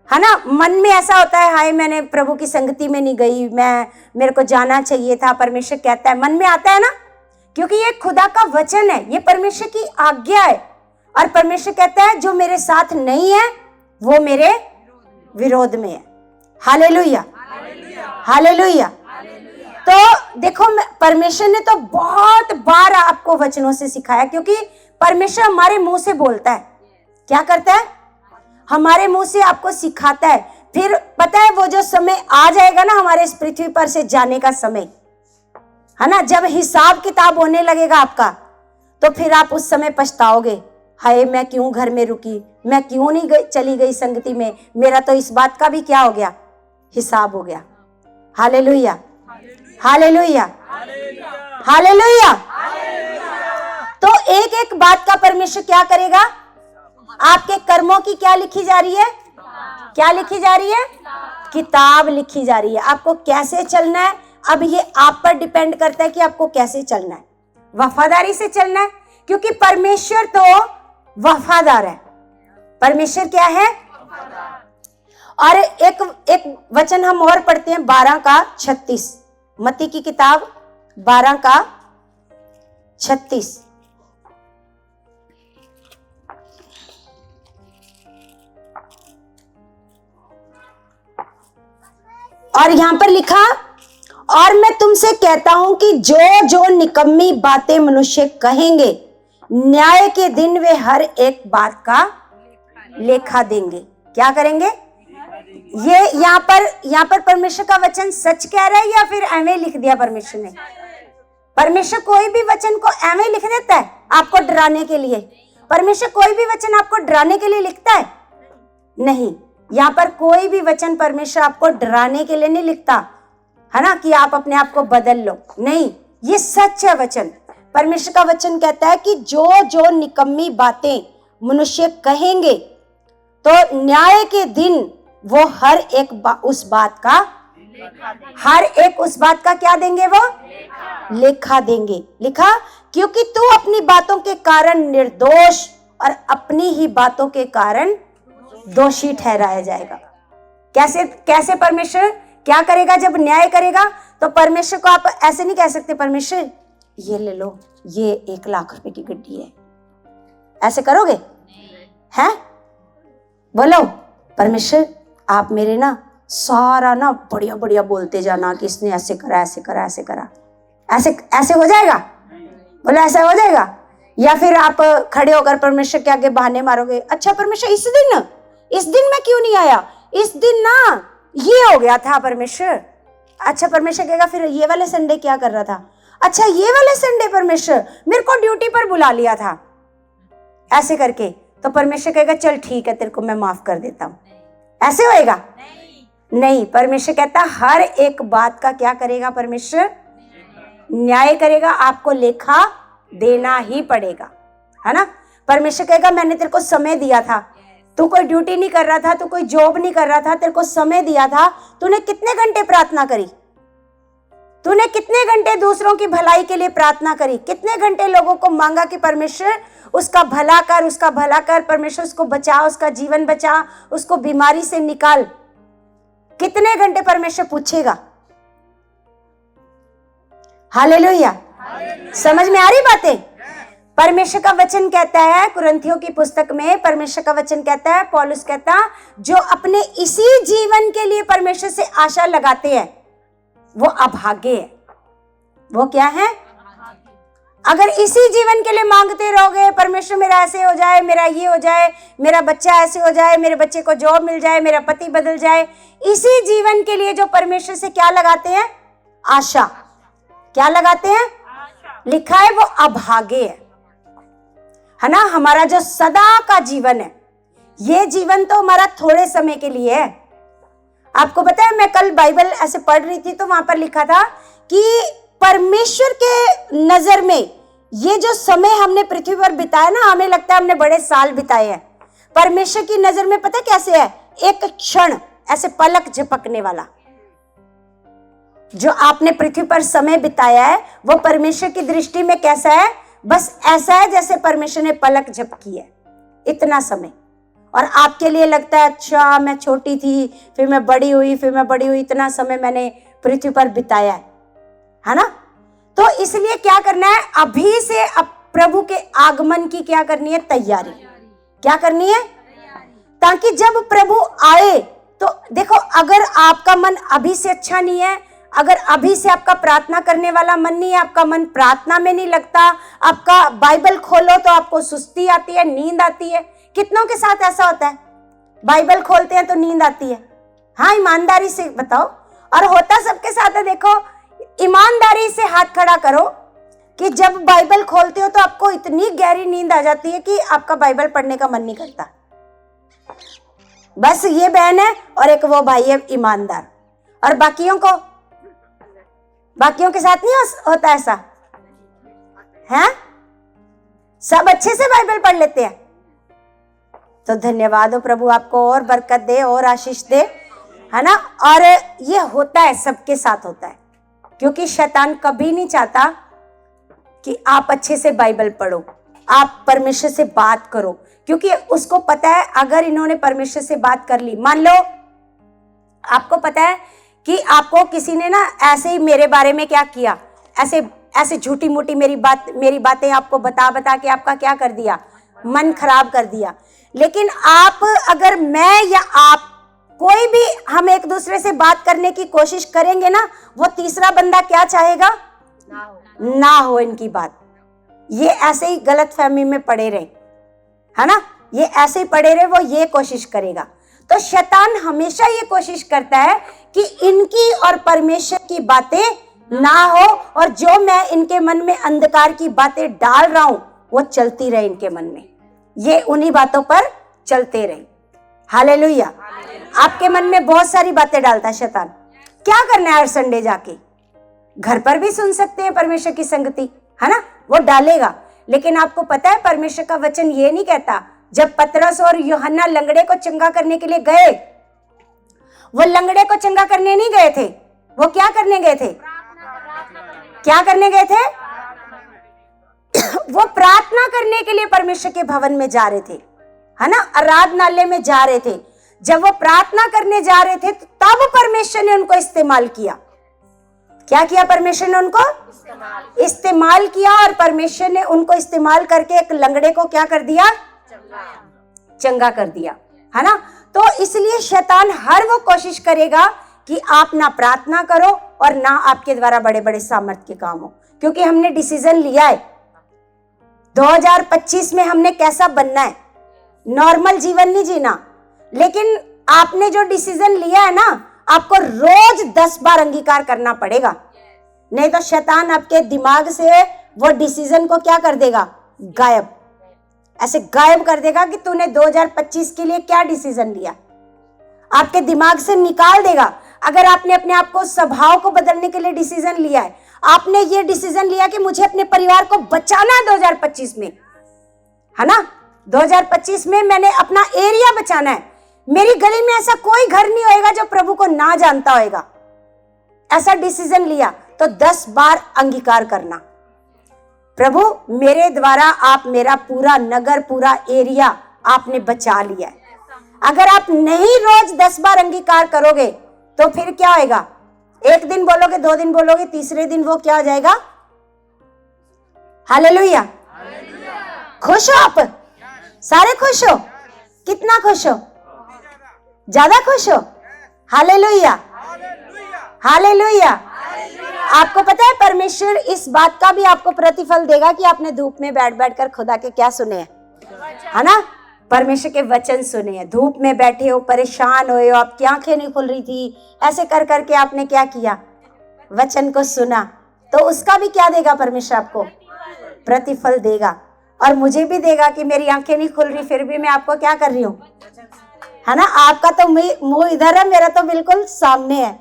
है ना। मन में ऐसा होता है, हाय मैंने प्रभु की संगति में नहीं गई, मेरे को जाना चाहिए था। परमेश्वर कहता है, मन में आता है ना, क्योंकि ये खुदा का वचन है, ये परमेश्वर की आज्ञा है। और परमेश्वर कहता है जो मेरे साथ नहीं है वो मेरे विरोध में है। Hallelujah, hallelujah. तो देखो, परमेश्वर ने तो बहुत बार आपको वचनों से सिखाया, क्योंकि परमेश्वर हमारे मुंह से बोलता है। क्या करता है? हमारे मुंह से आपको सिखाता है। फिर पता है वो जो समय आ जाएगा ना हमारे इस पृथ्वी पर से जाने का समय, है ना, जब हिसाब किताब होने लगेगा आपका, तो फिर आप उस समय पछताओगे, हाय मैं क्यों घर में रुकी, मैं क्यों नहीं चली गई संगति में, मेरा तो इस बात का भी क्या हो गया? हिसाब हो गया। Hallelujah, hallelujah, hallelujah. तो एक एक बात का परमेश्वर क्या करेगा? आपके कर्मों की क्या लिखी जा रही है? क्या लिखी जा रही है? किताब लिखी जा रही है। आपको कैसे चलना है, अब ये आप पर डिपेंड करता है कि आपको कैसे चलना है। वफादारी से चलना है, क्योंकि परमेश्वर तो वफादार है। परमेश्वर क्या है? और एक वचन हम और पढ़ते हैं 12:36, मत्ती की किताब 12:36। और यहां पर लिखा, और मैं तुमसे कहता हूं कि जो जो निकम्मी बातें मनुष्य कहेंगे, न्याय के दिन वे हर एक बात का लेखा देंगे। क्या करेंगे? ये यहाँ पर परमेश्वर का वचन सच कह रहा है या फिर एवं लिख दिया परमेश्वर ने? परमेश्वर कोई भी वचन को एवं लिख देता है आपको डराने के लिए? परमेश्वर कोई भी वचन आपको डराने के लिए लिखता है? नहीं। यहाँ पर कोई भी वचन परमेश्वर आपको डराने के लिए नहीं लिखता है ना, कि आप अपने आप को बदल लो। नहीं, ये सच है वचन। परमेश्वर का वचन कहता है कि जो जो निकम्मी बातें मनुष्य कहेंगे, तो न्याय के दिन वो हर एक उस बात का क्या देंगे? वो लेखा देंगे। लिखा, क्योंकि तू अपनी बातों के कारण निर्दोष और अपनी ही बातों के कारण दोषी ठहराया जाएगा। कैसे परमेश्वर क्या करेगा जब न्याय करेगा? तो परमेश्वर को आप ऐसे नहीं कह सकते, परमेश्वर ये ले लो, ये 1 लाख रुपए की गड्डी है। ऐसे करोगे? हैं? बोलो, परमेश्वर आप मेरे ना सारा ना बढ़िया बढ़िया बोलते जाना कि इसने ऐसे करा, ऐसे करा, ऐसे करा। ऐसे हो जाएगा? बोलो, ऐसा हो जाएगा? या फिर आप खड़े होकर परमेश्वर के आगे बहाने मारोगे, अच्छा परमेश्वर इस दिन मैं क्यों नहीं आया, इस दिन ना ये हो गया था परमेश्वर। अच्छा, परमेश्वर कहेगा फिर ये वाले संडे क्या कर रहा था? अच्छा, ये वाले संडे परमेश्वर मेरे को ड्यूटी पर बुला लिया था, ऐसे करके। तो परमेश्वर कहेगा चल ठीक है, तेरे को मैं माफ कर देता हूं। ऐसे होएगा? नहीं। परमेश्वर कहता हर एक बात का क्या करेगा? परमेश्वर न्याय करेगा, आपको लेखा देना ही पड़ेगा, है ना। परमेश्वर कहेगा मैंने तेरे को समय दिया था, तू कोई ड्यूटी नहीं कर रहा था, तू कोई जॉब नहीं कर रहा था, तेरे को समय दिया था, तूने कितने घंटे प्रार्थना करी, तूने कितने घंटे दूसरों की भलाई के लिए प्रार्थना करी, कितने घंटे लोगों को मांगा कि परमेश्वर उसका भला कर, परमेश्वर उसको बचा, उसका जीवन बचा, उसको बीमारी से निकाल। कितने घंटे परमेश्वर पूछेगा? हालेलुया। समझ में आ रही बातें? परमेश्वर का वचन कहता है कुरिन्थियों की पुस्तक में, परमेश्वर का वचन कहता है, पौलुस कहता, जो अपने इसी जीवन के लिए परमेश्वर से आशा लगाते हैं वो अभागे है। वो क्या है? अगर इसी जीवन के लिए मांगते रहोगे, परमेश्वर मेरा ऐसे हो जाए, मेरा ये हो जाए, मेरा बच्चा ऐसे हो जाए, मेरे बच्चे को जॉब मिल जाए, मेरा पति बदल जाए, इसी जीवन के लिए जो परमेश्वर से क्या लगाते हैं? आशा। क्या लगाते हैं? लिखा है वो अभागे है ना। हमारा जो सदा का जीवन है, ये जीवन तो हमारा थोड़े समय के लिए है। आपको पता है, मैं कल बाइबल ऐसे पढ़ रही थी तो वहां पर लिखा था कि परमेश्वर के नजर में ये जो समय हमने पृथ्वी पर बिताया ना, हमें लगता है हमने बड़े साल बिताए हैं। परमेश्वर की नजर में पता कैसे है? एक क्षण, ऐसे पलक झपकने वाला। जो आपने पृथ्वी पर समय बिताया है वो परमेश्वर की दृष्टि में कैसा है? बस ऐसा है जैसे परमेश्वर ने पलक झपकी है, इतना समय। और आपके लिए लगता है अच्छा मैं छोटी थी, फिर मैं बड़ी हुई, इतना समय मैंने पृथ्वी पर बिताया है ना। तो इसलिए क्या करना है? अभी से अब प्रभु के आगमन की क्या करनी है? तैयारी। क्या करनी है? ताकि जब प्रभु आए तो देखो, अगर आपका मन अभी से अच्छा नहीं है, अगर अभी से आपका प्रार्थना करने वाला मन नहीं है, आपका मन प्रार्थना में नहीं लगता, आपका बाइबल खोलो तो आपको सुस्ती आती है, नींद आती है। कितनों के साथ ऐसा होता है? बाइबल खोलते हैं तो नींद आती है। हाँ, ईमानदारी से बताओ। और होता सबके साथ है। देखो, ईमानदारी से हाथ खड़ा करो कि जब बाइबल खोलते हो तो आपको इतनी गहरी नींद आ जाती है कि आपका बाइबल पढ़ने का मन नहीं करता। बस ये बहन है और एक वो भाई है ईमानदार, और बाकियों के साथ नहीं होता ऐसा है। सब अच्छे से बाइबल पढ़ लेते हैं। तो धन्यवाद हो प्रभु, आपको और बरकत दे और आशीष दे, है ना। और ये होता है, सबके साथ होता है, क्योंकि शैतान कभी नहीं चाहता कि आप अच्छे से बाइबल पढ़ो, आप परमेश्वर से बात करो, क्योंकि उसको पता है अगर इन्होंने परमेश्वर से बात कर ली, मान लो आपको पता है कि आपको किसी ने ना ऐसे ही मेरे बारे में क्या किया, ऐसे ऐसे झूठी मूठी मेरी बातें आपको बता बता के आपका क्या कर दिया, मन खराब कर दिया। लेकिन आप, अगर मैं या आप कोई भी हम एक दूसरे से बात करने की कोशिश करेंगे ना, वो तीसरा बंदा क्या चाहेगा, ना हो इनकी बात, ये ऐसे ही गलत फहमी में पड़े रहे, है ना, ये ऐसे ही पड़े रहे, वो ये कोशिश करेगा। तो शैतान हमेशा ये कोशिश करता है कि इनकी और परमेश्वर की बातें ना हो, और जो मैं इनके मन में अंधकार की बातें डाल रहा हूं वो चलती रहे इनके मन में, ये उन्हीं बातों पर चलते रहे। हालेलुया। आपके मन में बहुत सारी बातें डालता है शैतान। क्या करना है हर संडे जाके, घर पर भी सुन सकते हैं परमेश्वर की संगति, है ना, वो डालेगा। लेकिन आपको पता है परमेश्वर का वचन ये नहीं कहता, जब पतरस और यूहन्ना लंगड़े को चंगा करने के लिए गए, वो लंगड़े को चंगा करने नहीं गए थे, वो क्या करने गए थे, क्या करने गए थे, वो प्रार्थना करने के लिए परमेश्वर के भवन में जा रहे थे, है ना, आराधनालय में जा रहे थे। जब वो प्रार्थना करने जा रहे थे तो तब परमेश्वर ने उनको इस्तेमाल किया। क्या किया परमेश्वर ने उनको इस्तेमाल किया, और परमेश्वर ने उनको इस्तेमाल करके एक लंगड़े को क्या कर दिया, चंगा कर दिया, है ना। तो इसलिए शैतान हर वो कोशिश करेगा कि आप ना प्रार्थना करो और ना आपके द्वारा बड़े बड़े सामर्थ्य के काम हो, क्योंकि हमने डिसीजन लिया है 2025 में हमने कैसा बनना है, नॉर्मल जीवन नहीं जीना। लेकिन आपने जो डिसीजन लिया है ना, आपको रोज 10 बार अंगीकार करना पड़ेगा, नहीं तो शैतान आपके दिमाग से वो डिसीजन को क्या कर देगा, गायब, ऐसे गायब कर देगा कि तूने 2025 के लिए क्या डिसीजन लिया, आपके दिमाग से निकाल देगा। अगर आपने अपने आप को, स्वभाव को बदलने के लिए डिसीजन लिया है, आपने ये डिसीजन लिया कि मुझे अपने परिवार को बचाना है 2025 में, है ना, 2025 में मैंने अपना एरिया बचाना है, मेरी गली में ऐसा कोई घर नहीं होएगा जो प्रभु को ना जानता होएगा, ऐसा डिसीजन लिया तो 10 बार अंगीकार करना, प्रभु मेरे द्वारा आप मेरा पूरा नगर, पूरा एरिया आपने बचा लिया है। अगर आप नहीं रोज 10 बार अंगीकार करोगे तो फिर क्या होएगा, एक दिन बोलोगे, 2 दिन बोलोगे, तीसरे दिन वो क्या हो जाएगा। हालेलुया। खुश हो आप सारे, खुश हो, कितना खुश हो, ज्यादा खुश हो। Hallelujah, hallelujah. आपको पता है परमेश्वर इस बात का भी आपको प्रतिफल देगा कि आपने धूप में बैठ बैठ कर खुदा के क्या सुने हैं, है ना, परमेश्वर के वचन सुने हैं। धूप में बैठे हो, परेशान हुए हो, आपकी आंखें नहीं खुल रही थी, ऐसे कर करके आपने क्या किया, वचन को सुना, तो उसका भी क्या देगा परमेश्वर, आपको प्रतिफल देगा। और मुझे भी देगा कि मेरी आंखें नहीं खुल रही फिर भी मैं आपको क्या कर रही हूँ, है ना, आपका तो मुंह इधर है, मेरा तो बिल्कुल सामने है।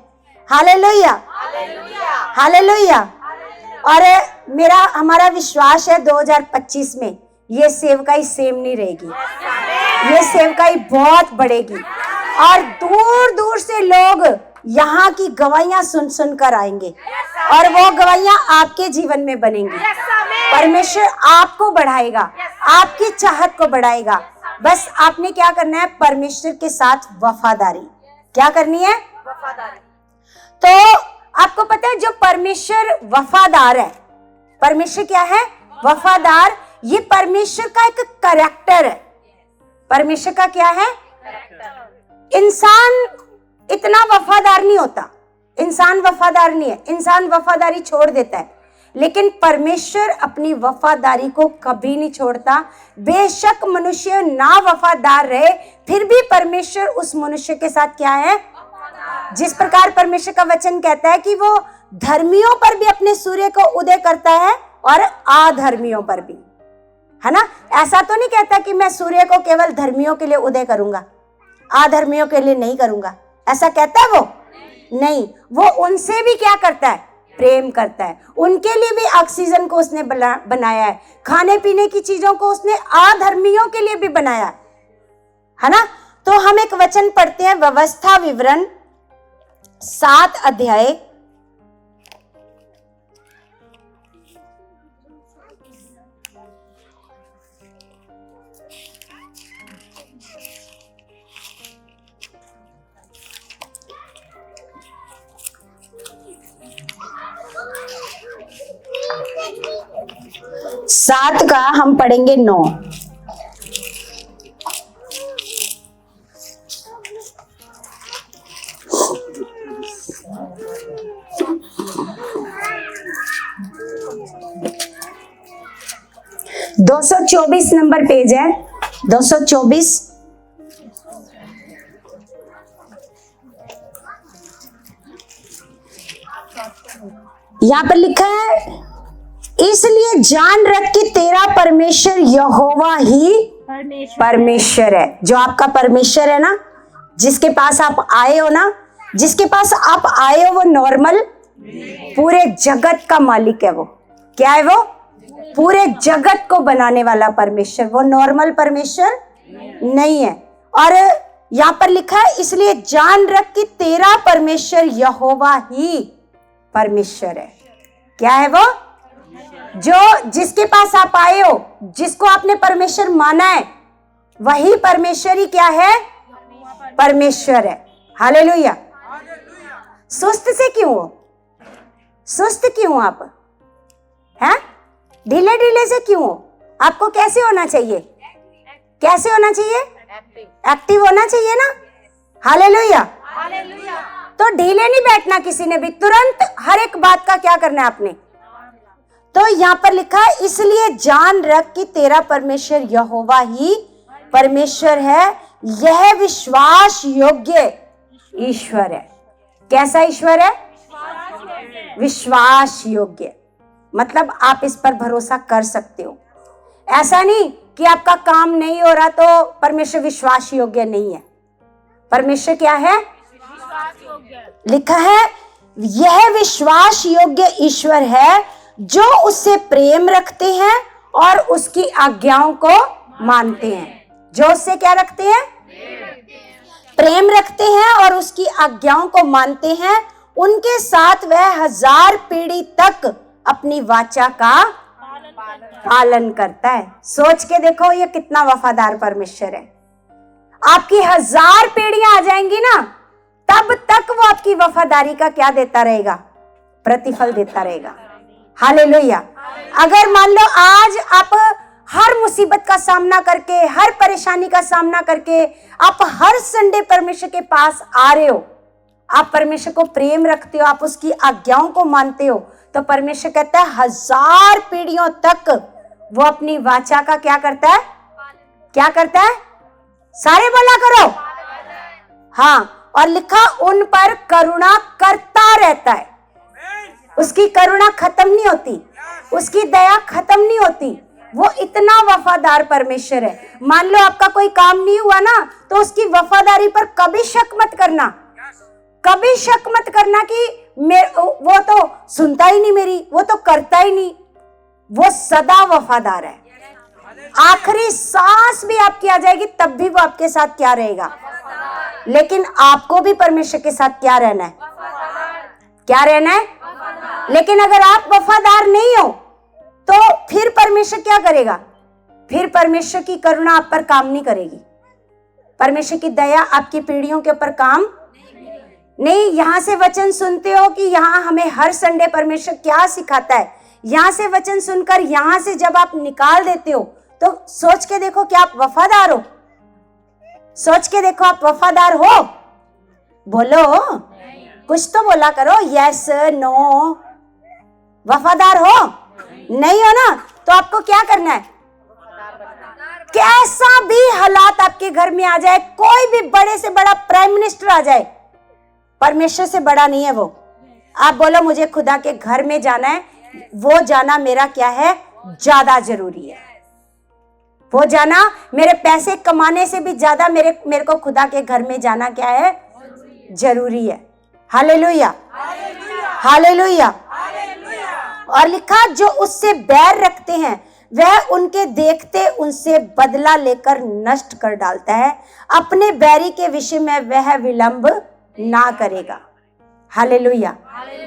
Hallelujah, hallelujah. और हमारा विश्वास है 2025 में ये सेवकाई सेम नहीं रहेगी, ये सेवकाई बहुत बढ़ेगी, और दूर दूर से लोग यहाँ की गवाहियां सुन सुन कर आएंगे, और वो गवाहियां आपके जीवन में बनेंगी। परमेश्वर आपको बढ़ाएगा, आपकी चाहत को बढ़ाएगा। बस आपने क्या करना है, परमेश्वर के साथ वफादारी, क्या करनी है, वफादारी। तो आपको पता है जो परमेश्वर वफादार है, परमेश्वर क्या है, वफादार, ये परमेश्वर का एक कैरेक्टर है। परमेश्वर का क्या है, इंसान इतना वफादार नहीं होता, इंसान वफादार नहीं है, इंसान वफादारी छोड़ देता है, लेकिन परमेश्वर अपनी वफादारी को कभी नहीं छोड़ता। बेशक मनुष्य ना वफादार रहे फिर भी परमेश्वर उस मनुष्य के साथ क्या है, जिस प्रकार परमेश्वर का वचन कहता है कि वो धर्मियों पर भी अपने सूर्य को उदय करता है और अधर्मियों पर भी, है ना। ऐसा तो नहीं कहता कि मैं सूर्य को केवल धर्मियों के लिए उदय करूंगा, अधर्मियों के लिए नहीं करूंगा, ऐसा कहता है वो नहीं, वो उनसे भी क्या करता है, प्रेम करता है। उनके लिए भी ऑक्सीजन को उसने बनाया है, खाने पीने की चीजों को उसने अधर्मियों के लिए भी बनाया है ना। तो हम एक वचन पढ़ते हैं, व्यवस्था विवरण 7 अध्याय 7 का हम पढ़ेंगे 9। दो 224 नंबर पेज है, 224। यहां पर लिखा है, इसलिए जान रख कि तेरा परमेश्वर यहोवा ही परमेश्वर है। जो आपका परमेश्वर है ना, जिसके पास आप आए हो ना, जिसके पास आप आए हो, वो नॉर्मल पूरे जगत का मालिक है। वो क्या है? वो पूरे जगत को बनाने वाला परमेश्वर, वो नॉर्मल परमेश्वर नहीं है। और यहां पर लिखा है, इसलिए जान रख कि तेरा परमेश्वर यहोवा ही परमेश्वर है। क्या है वो? जो जिसके पास आप आए हो, जिसको आपने परमेश्वर माना है, वही परमेश्वर ही क्या है? परमेश्वर है। हालेलुया। सुस्त से क्यों हो? सुस्त क्यों आप हैं? ढीले ढीले से क्यों हो? आपको कैसे होना चाहिए? कैसे होना चाहिए? एक्टिव होना चाहिए ना। हालेलुया। तो ढीले नहीं बैठना किसी ने भी, तुरंत हर एक बात का क्या करना है आपने। तो यहां पर लिखा है, इसलिए जान रख कि तेरा परमेश्वर यहोवा ही परमेश्वर है, यह विश्वास योग्य ईश्वर है। कैसा ईश्वर है? विश्वास योग्य, मतलब आप इस पर भरोसा कर सकते हो। ऐसा नहीं कि आपका काम नहीं हो रहा तो परमेश्वर विश्वास योग्य नहीं है। परमेश्वर क्या है? लिखा है, यह विश्वास योग्य ईश्वर है, जो उससे प्रेम रखते हैं और उसकी आज्ञाओं को मानते हैं। जो उससे क्या रखते हैं? प्रेम रखते हैं और उसकी आज्ञाओं को मानते हैं, उनके साथ वह 1000 पीढ़ी तक अपनी वाचा का पालन करता है। सोच के देखो, ये कितना वफादार परमेश्वर है। आपकी 1000 पीढ़ियां आ जाएंगी ना, तब तक वो आपकी वफादारी का क्या देता रहेगा? प्रतिफल देता रहेगा। हालेलुया। अगर मान लो आज आप हर मुसीबत का सामना करके, हर परेशानी का सामना करके आप हर संडे परमेश्वर के पास आ रहे हो, आप परमेश्वर को प्रेम रखते हो, आप उसकी आज्ञाओं को मानते हो, तो परमेश्वर कहता है 1000 पीढ़ियों तक वो अपनी वाचा का क्या करता है? क्या करता है? सारे बोला करो। हाँ, और लिखा, उन पर करुणा करता रहता है। उसकी करुणा खत्म नहीं होती, उसकी दया खत्म नहीं होती। वो इतना वफादार परमेश्वर है। मान लो आपका कोई काम नहीं हुआ ना, तो उसकी वफादारी पर कभी शक मत करना। कभी शक मत करना कि वो तो सुनता ही नहीं मेरी, वो तो करता ही नहीं। वो सदा वफादार है। आखिरी सांस भी आपकी आ जाएगी तब भी वो आपके साथ क्या रहेगा? लेकिन आपको भी परमेश्वर के साथ क्या रहना है? क्या रहना है? लेकिन अगर आप वफादार नहीं हो तो फिर परमेश्वर क्या करेगा? फिर परमेश्वर की करुणा आप पर काम नहीं करेगी, परमेश्वर की दया आपकी पीढ़ियों के ऊपर काम नहीं। यहां से वचन सुनते हो कि यहां हमें हर संडे परमेश्वर क्या सिखाता है, यहां से वचन सुनकर यहां से जब आप निकाल देते हो तो सोच के देखो कि आप वफादार हो। सोच के देखो आप वफादार हो। बोलो, कुछ तो बोला करो, यस नो। वफादार हो? नहीं हो ना, तो आपको क्या करना है? कैसा भी हालात आपके घर में आ जाए, कोई भी बड़े से बड़ा प्राइम मिनिस्टर आ जाए, परमेश्वर से बड़ा नहीं है वो। आप बोलो, मुझे खुदा के घर में जाना है, वो जाना मेरा क्या है? ज्यादा जरूरी है। वो जाना मेरे पैसे कमाने से भी ज्यादा मेरे को खुदा के घर में जाना क्या है? जरूरी है। Hallelujah, hallelujah. और लिखा जो उससे बैर रखते हैं वह उनके देखते उनसे बदला लेकर नष्ट कर डालता है, अपने बैरी के विषय में वह विलंब ना करेगा। हालेलुया।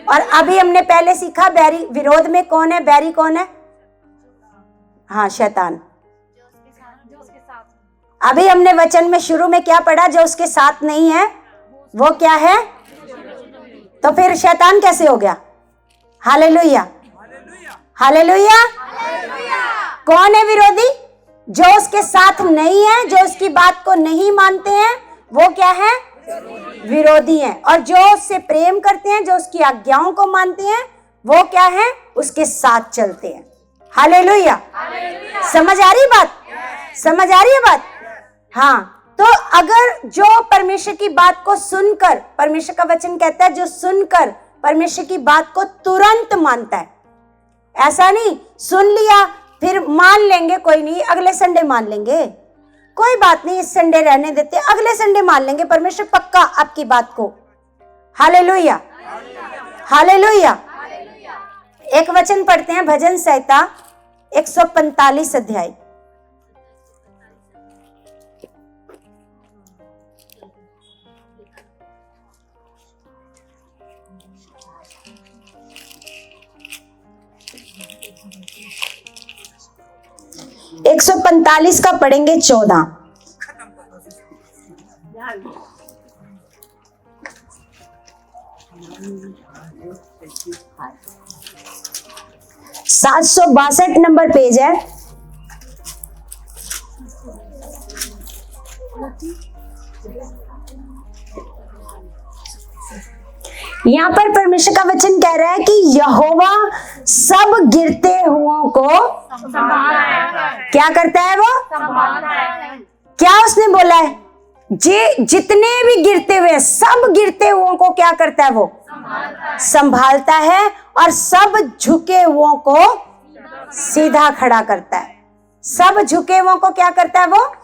और अभी हमने पहले सीखा बैरी विरोध में कौन है, बैरी कौन है? हाँ, शैतान। अभी हमने वचन में शुरू में क्या पढ़ा? जो उसके साथ नहीं है वो क्या है? तो फिर शैतान कैसे हो गया? Hallelujah, hallelujah. कौन है विरोधी? जो उसके साथ नहीं है, जो उसकी बात को नहीं मानते हैं, वो क्या है? विरोधी हैं। और जो उससे प्रेम करते हैं, जो उसकी आज्ञाओं को मानते हैं, वो क्या है? उसके साथ चलते हैं। हालेलुया। समझ आ रही बात? समझ आ रही है बात? हाँ। तो अगर जो परमेश्वर की बात को सुनकर, परमेश्वर का वचन कहता है जो सुनकर परमेश्वर की बात को तुरंत मानता है, ऐसा नहीं सुन लिया फिर मान लेंगे, कोई नहीं अगले संडे मान लेंगे, कोई बात नहीं इस संडे रहने देते, अगले संडे मान लेंगे, परमेश्वर पक्का आपकी बात को। Hallelujah, hallelujah. एक वचन पढ़ते हैं, भजन संहिता 145 अध्याय। एक 145 का पढ़ेंगे 14। सात 762 नंबर पेज है। यहाँ पर परमेश्वर का वचन कह रहा है कि यहोवा सब गिरते हुओं को क्या करता है? वो क्या उसने बोला है? जितने भी गिरते हुए, सब गिरते हुओं को क्या करता है? वो संभालता है और सब झुके हुओं को सीधा खड़ा करता है। सब झुके हुओं को क्या करता है? वो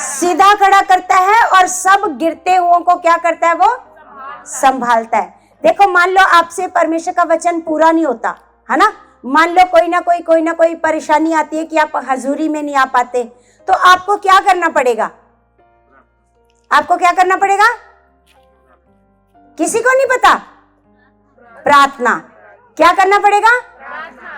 सीधा खड़ा करता है और सब गिरते हुओं को क्या करता है? वो संभालता है। देखो, मान लो आपसे परमेश्वर का वचन पूरा नहीं होता है ना, मान लो कोई ना कोई परेशानी आती है कि आप हजूरी में नहीं आ पाते, तो आपको क्या करना पड़ेगा? आपको क्या करना पड़ेगा? किसी को नहीं पता? प्रार्थना। क्या करना पड़ेगा?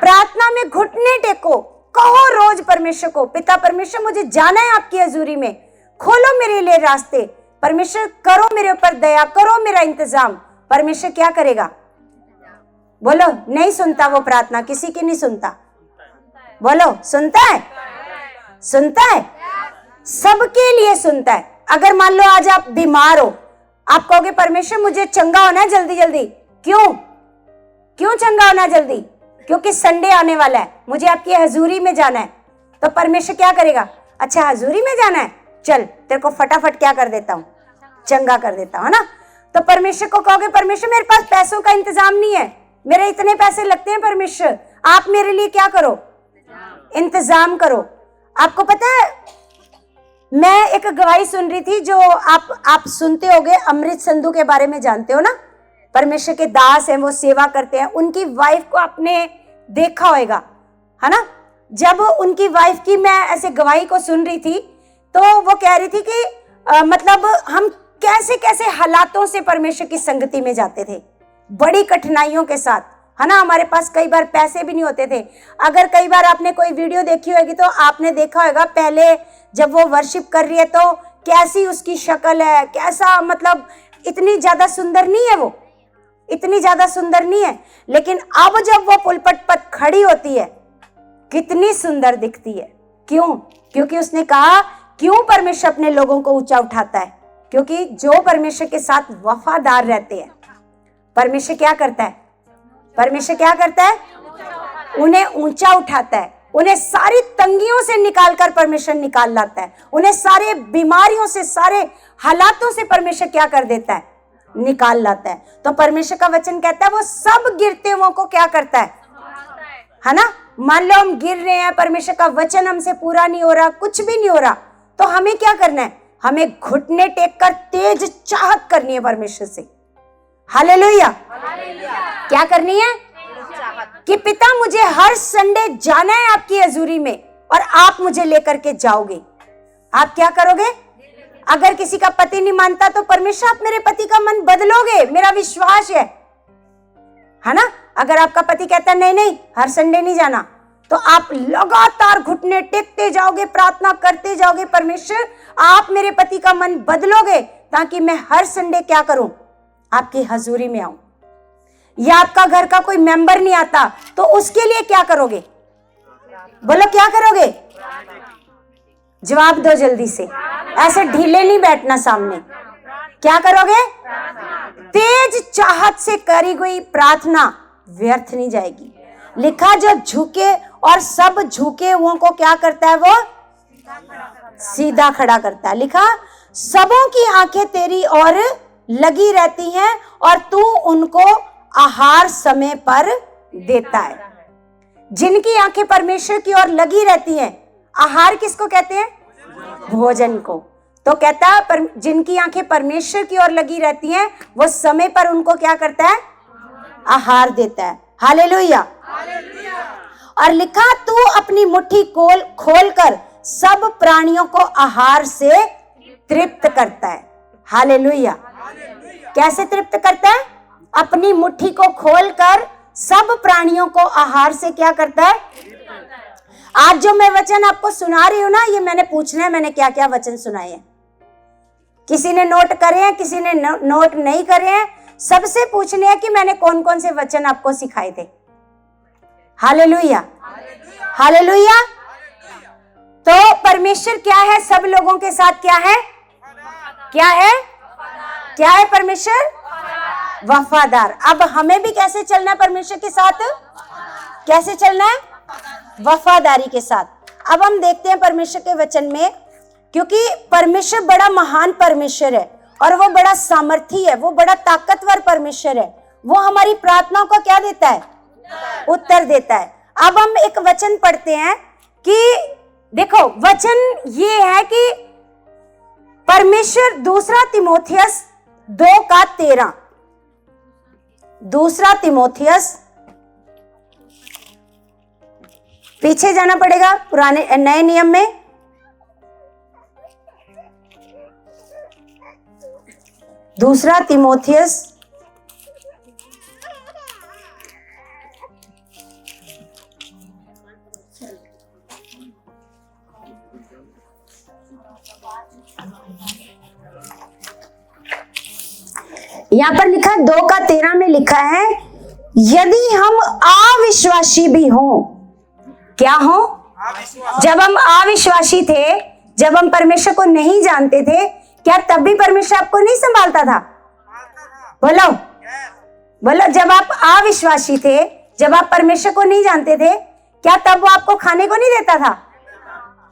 प्रार्थना में घुटने टेको, कहो रोज परमेश्वर को, पिता परमेश्वर मुझे जाना है आपकी हजूरी में, खोलो मेरे लिए रास्ते, परमेश्वर करो मेरे ऊपर दया, करो मेरा इंतजाम। परमेश्वर क्या करेगा? बोलो। नहीं सुनता वो प्रार्थना, किसी की नहीं सुनता। बोलो, सुनता है? सुनता है, सबके लिए सुनता है। अगर मान लो आज आप बीमार हो, आप कहोगे परमेश्वर मुझे चंगा होना है जल्दी जल्दी। क्यों चंगा होना जल्दी? क्योंकि संडे आने वाला है, मुझे आपकी हजूरी में जाना है। तो परमेश्वर क्या करेगा? अच्छा हजूरी में जाना है, चल तेरे को फटाफट क्या कर देता हूं? चंगा कर देता हूं ना। तो परमेश्वर को कहोगे परमेश्वर मेरे पास पैसों का इंतजाम नहीं है, मेरे इतने पैसे लगते हैं, परमेश्वर आप मेरे लिए क्या करो? इंतजाम करो। आपको पता है, मैं एक गवाही सुन रही थी जो आप सुनते होगे, अमृत संधू के बारे में जानते हो ना, परमेश्वर के दास हैं, वो सेवा करते हैं। उनकी वाइफ को आपने देखा होगा है ना। जब उनकी वाइफ की मैं ऐसे गवाही को सुन रही थी तो वो कह रही थी कि मतलब हम कैसे कैसे हालातों से परमेश्वर की संगति में जाते थे, बड़ी कठिनाइयों के साथ है ना। हमारे पास कई बार पैसे भी नहीं होते थे। अगर कई बार आपने कोई वीडियो देखी होगी तो आपने देखा होगा, पहले जब वो वर्शिप कर रही है तो कैसी उसकी शक्ल है, कैसा, मतलब इतनी ज्यादा सुंदर नहीं है, वो इतनी ज्यादा सुंदर नहीं है। लेकिन अब जब वो पुलपट पर खड़ी होती है कितनी सुंदर दिखती है। क्यों? क्योंकि उसने कहा क्यों परमेश्वर अपने लोगों को ऊंचा उठाता है? क्योंकि जो परमेश्वर के साथ वफादार रहते हैं, परमेश्वर क्या करता है? परमेश्वर क्या करता है? उन्हें ऊंचा उठाता है। उन्हें सारी तंगियों से निकालकर परमेश्वर निकाल लाता है। उन्हें सारे बीमारियों से, सारे हालातों से परमेश्वर क्या कर देता है? निकाल लाता है। तो परमेश्वर का वचन कहता है वो सब गिरते हुओं को क्या करता है ना। मान लो हम गिर रहे हैं, परमेश्वर का वचन हमसे पूरा नहीं हो रहा, कुछ भी नहीं हो रहा, तो हमें क्या करना है? हमें घुटने टेक कर तेज चाहत करनी है परमेश्वर से। हालेलुया। क्या करनी है? कि पिता मुझे हर संडे जाना है आपकी हजूरी में और आप मुझे लेकर के जाओगे। आप क्या करोगे? अगर किसी का पति नहीं मानता तो परमेश्वर आप मेरे पति का मन बदलोगे, मेरा विश्वास है ना। अगर आपका पति कहता है नहीं नहीं हर संडे नहीं जाना, तो आप लगातार घुटने टेकते जाओगे, प्रार्थना करते जाओगे, परमेश्वर आप मेरे पति का मन बदलोगे ताकि मैं हर संडे क्या करूं? आपकी हजूरी में आऊं। या आपका घर का कोई मेंबर नहीं आता तो उसके लिए क्या करोगे? बोलो क्या करोगे? जवाब दो जल्दी से, ऐसे ढीले नहीं बैठना सामने। क्या करोगे? तेज चाहत से करी गई प्रार्थना व्यर्थ नहीं जाएगी। लिखा जो झुके और सब झुके हुओं को क्या करता है? वो सीधा खड़ा करता है। लिखा सबों की आंखें तेरी ओर लगी रहती हैं और तू उनको आहार समय पर देता है। जिनकी आंखें परमेश्वर की ओर लगी रहती हैं, आहार किसको कहते हैं? भोजन को। तो कहता है जिनकी आंखें परमेश्वर की ओर लगी रहती हैं वो समय पर उनको क्या करता है? आहार देता है। हालेलुया। और लिखा तू अपनी मुट्ठी खोल कर सब प्राणियों को आहार से तृप्त करता है। हालेलुया। कैसे तृप्त करता है? अपनी मुट्ठी को खोलकर सब प्राणियों को आहार से क्या करता है? आज जो मैं वचन आपको सुना रही हूं ना, ये मैंने पूछना है मैंने क्या क्या वचन सुनाए हैं। किसी ने नोट करे हैं, किसी ने नोट नहीं करे हैं। सबसे पूछने हैं कि मैंने कौन कौन से वचन आपको सिखाए थे। Hallelujah, hallelujah. तो परमेश्वर क्या है? सब लोगों के साथ क्या है? क्या है? क्या है परमेश्वर? वफादार। अब हमें भी कैसे चलना है परमेश्वर के साथ? कैसे चलना है? वफादारी के साथ। अब हम देखते हैं परमेश्वर के वचन में, क्योंकि परमेश्वर बड़ा महान परमेश्वर है और वो बड़ा सामर्थी है, वो बड़ा ताकतवर परमेश्वर है। वो हमारी प्रार्थनाओं को क्या देता है? उत्तर देता है। अब हम एक वचन पढ़ते हैं कि देखो वचन ये है कि परमेश्वर दूसरा तिमोथियस 2:13, दूसरा तिमोथियस, पीछे जाना पड़ेगा पुराने नए नियम में। दूसरा तिमोथियस यहां पर लिखा है 2:13 में लिखा है, यदि हम अविश्वासी भी हों। क्या हो? जब हम अविश्वासी थे, जब हम परमेश्वर को नहीं जानते थे, क्या तब भी परमेश्वर आपको नहीं संभालता था? बोलो बोलो। जब आप अविश्वासी थे, जब आप परमेश्वर को नहीं जानते थे, क्या तब वो आपको खाने को नहीं देता था?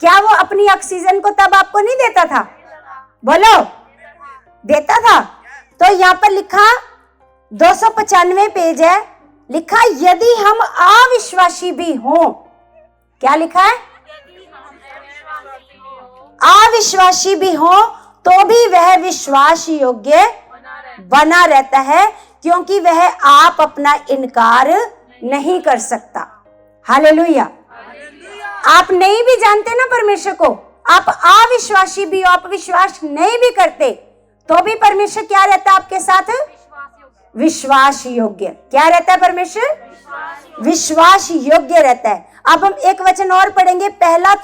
क्या वो अपनी ऑक्सीजन को तब आपको नहीं देता था? बोलो, देता था। तो यहाँ पर लिखा 295 पेज है, लिखा यदि हम अविश्वासी भी हों। क्या लिखा है? अविश्वासी भी हो तो भी वह विश्वास योग्य बना रहता है, क्योंकि वह आप अपना इनकार नहीं कर सकता। हालेलुया। आप नहीं भी जानते ना परमेश्वर को, आप अविश्वासी भी हो, आप विश्वास नहीं भी करते, तो भी परमेश्वर क्या रहता है आपके साथ? विश्वास योग्य। क्या रहता है परमेश्वर? विश्वास योग्य रहता है। अब हम एक वचन और पढ़ेंगे, पहला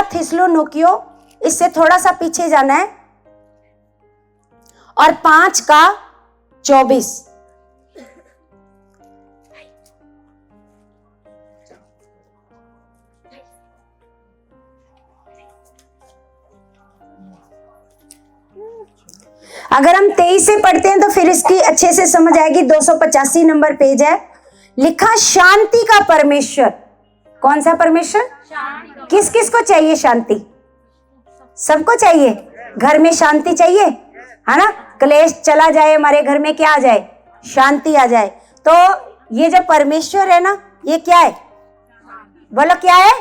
थिस्सलुनीकियों, इससे थोड़ा सा पीछे जाना है, और 5:24। अगर हम 23 से पढ़ते हैं तो फिर इसकी अच्छे से समझ आएगी। 285 नंबर पेज है, लिखा शांति का परमेश्वर। कौन सा परमेश्वर? किस किस को चाहिए शांति? सबको चाहिए। घर में शांति चाहिए, है ना? क्लेश चला जाए, हमारे घर में क्या आ जाए? शांति आ जाए। तो ये जो परमेश्वर है ना, ये क्या है? बोलो क्या है?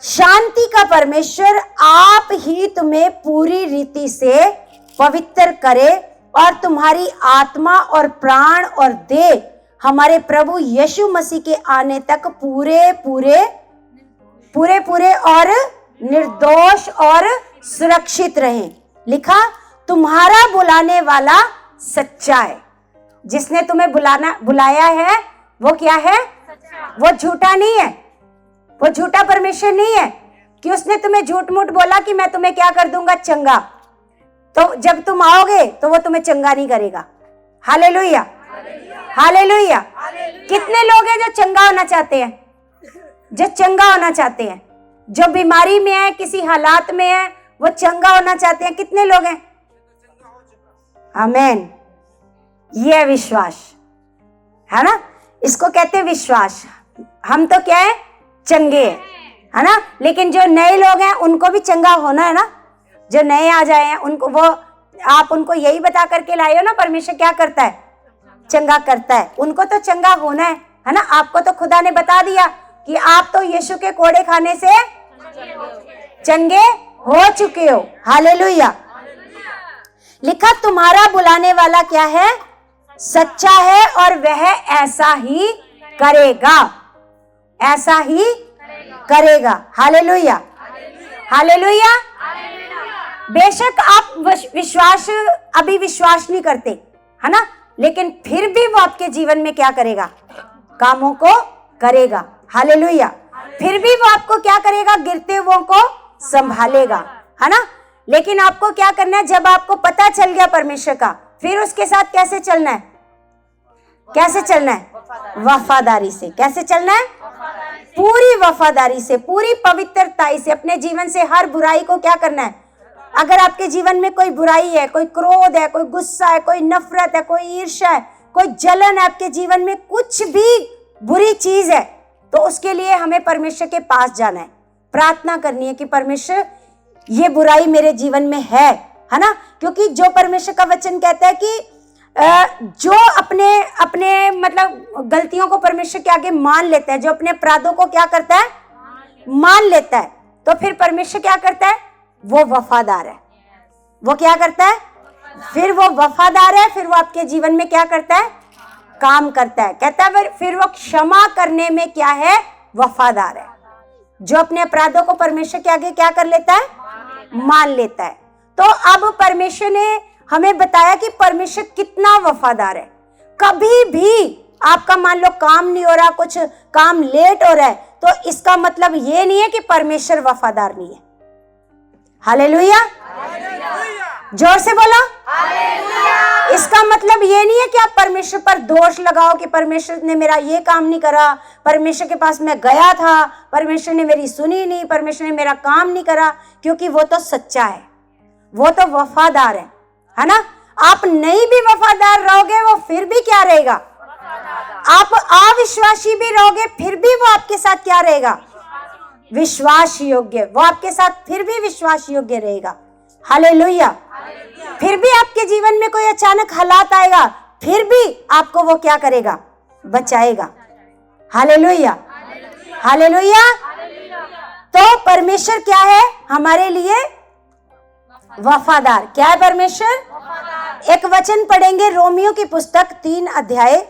शांति का परमेश्वर आप ही तुम्हें पूरी रीति से पवित्र करे, और तुम्हारी आत्मा और प्राण और देह हमारे प्रभु यीशु मसीह के आने तक पूरे पूरे और निर्दोष और सुरक्षित रहें। लिखा, तुम्हारा बुलाने वाला सच्चा है। जिसने तुम्हें बुलाया है वो क्या है? वो झूठा नहीं है, वो झूठा परमेश्वर नहीं है कि उसने तुम्हें झूठ मूठ बोला कि मैं तुम्हें क्या कर दूंगा, चंगा। तो जब तुम आओगे तो वो तुम्हें चंगा नहीं करेगा। Hallelujah, hallelujah. कितने लोग हैं जो चंगा होना चाहते हैं, जो चंगा होना चाहते हैं, जो बीमारी में है, किसी हालात में है, वो चंगा होना चाहते हैं? कितने लोग हैं? आमीन। ये विश्वास है ना, इसको कहते हैं विश्वास। हम तो क्या है, चंगे है ना। लेकिन जो नए लोग हैं उनको भी चंगा होना है ना। जो नए आ जाए हैं उनको, वो आप उनको यही बता करके लाए हो ना, परमेश्वर क्या करता है, चंगा करता है। उनको तो चंगा होना है ना। आपको तो खुदा ने बता दिया कि आप तो यीशु के कोड़े खाने से चंगे हो चुके हो। हालेलुया। लिखा, तुम्हारा बुलाने वाला क्या है, सच्चा है और वह ऐसा ही करेगा, ऐसा ही करेगा। Hallelujah, hallelujah. बेशक आप अभी विश्वास नहीं करते है ना, लेकिन फिर भी वो आपके जीवन में क्या करेगा, कामों को करेगा। हालेलुया। फिर भी वो आपको क्या करेगा, गिरते हुओं को संभालेगा, है ना। लेकिन आपको क्या करना है, जब आपको पता चल गया परमेश्वर का, फिर उसके साथ कैसे चलना है, कैसे चलना है, वफादारी से। कैसे चलना है, पूरी वफादारी से, पूरी पवित्रता से। अपने जीवन से हर बुराई को क्या करना है। अगर आपके जीवन में कोई बुराई है, कोई क्रोध है, कोई गुस्सा है, कोई नफरत है, कोई ईर्ष्या है, कोई जलन है, आपके जीवन में कुछ भी बुरी चीज है, तो उसके लिए हमें परमेश्वर के पास जाना है, प्रार्थना करनी है कि परमेश्वर ये बुराई मेरे जीवन में है ना। क्योंकि जो परमेश्वर का वचन कहता है कि जो अपने मतलब गलतियों को परमेश्वर के आगे मान लेता है, जो अपने अपराधों को क्या करता है, मान लेता है, तो फिर परमेश्वर क्या करता है, वो वफादार है। वो क्या करता है, फिर वो वफादार है, फिर वो आपके जीवन में क्या करता है, काम करता है। कहता है फिर वो क्षमा करने में क्या है, वफादार है। जो अपने अपराधों को परमेश्वर के आगे क्या कर लेता है, मान लेता है। तो अब परमेश्वर ने हमें बताया कि परमेश्वर कितना वफादार है। कभी भी आपका मान लो काम नहीं हो रहा, कुछ काम लेट हो रहा है, तो इसका मतलब ये नहीं है कि परमेश्वर वफादार नहीं है। हालेलुया, जोर से बोलो हालेलुया। इसका मतलब ये नहीं है कि आप परमेश्वर पर दोष लगाओ कि परमेश्वर ने मेरा ये काम नहीं करा, परमेश्वर के पास मैं गया था, परमेश्वर ने मेरी सुनी नहीं, परमेश्वर ने मेरा काम नहीं करा। क्योंकि वो तो सच्चा है, वो तो वफादार है ना। आप नहीं भी वफादार रहोगे, वो फिर भी क्या रहेगा, आप अविश्वासी भी रहोगे, फिर भी वो आपके साथ क्या रहेगा, विश्वास योग्य। वो आपके साथ फिर भी विश्वास योग्य रहेगा। हालेलुया। फिर भी आपके जीवन में कोई अचानक हालात आएगा, फिर भी आपको वो क्या करेगा, बचाएगा। Hallelujah, hallelujah. तो परमेश्वर क्या है हमारे लिए, वफादार। क्या है परमेश्वर? एक वचन पढ़ेंगे, रोमियो की पुस्तक 3 अध्याय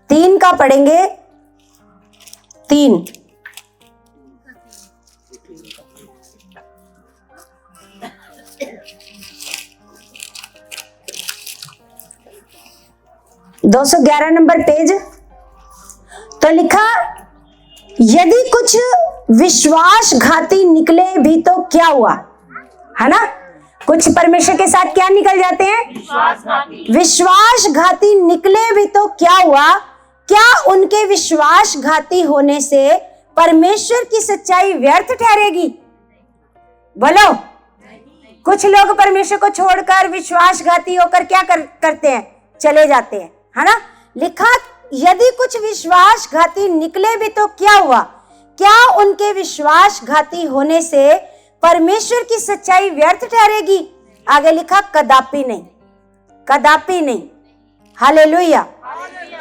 3 का पढ़ेंगे। 3 211 नंबर पेज। तो लिखा, यदि कुछ विश्वासघाती निकले भी तो क्या हुआ, है ना। कुछ परमेश्वर के साथ क्या निकल जाते हैं, विश्वासघाती निकले भी तो क्या हुआ, क्या उनके विश्वासघाती होने से परमेश्वर की सच्चाई व्यर्थ ठहरेगी? बोलो। कुछ लोग परमेश्वर को छोड़कर विश्वासघाती होकर क्या करते हैं, चले जाते हैं, है ना। लिखा, यदि कुछ विश्वासघाती निकले भी तो क्या हुआ, क्या उनके विश्वासघाती होने से परमेश्वर की सच्चाई व्यर्थ ठहरेगी? आगे लिखा, कदापि नहीं, कदापि नहीं। हालेलुया।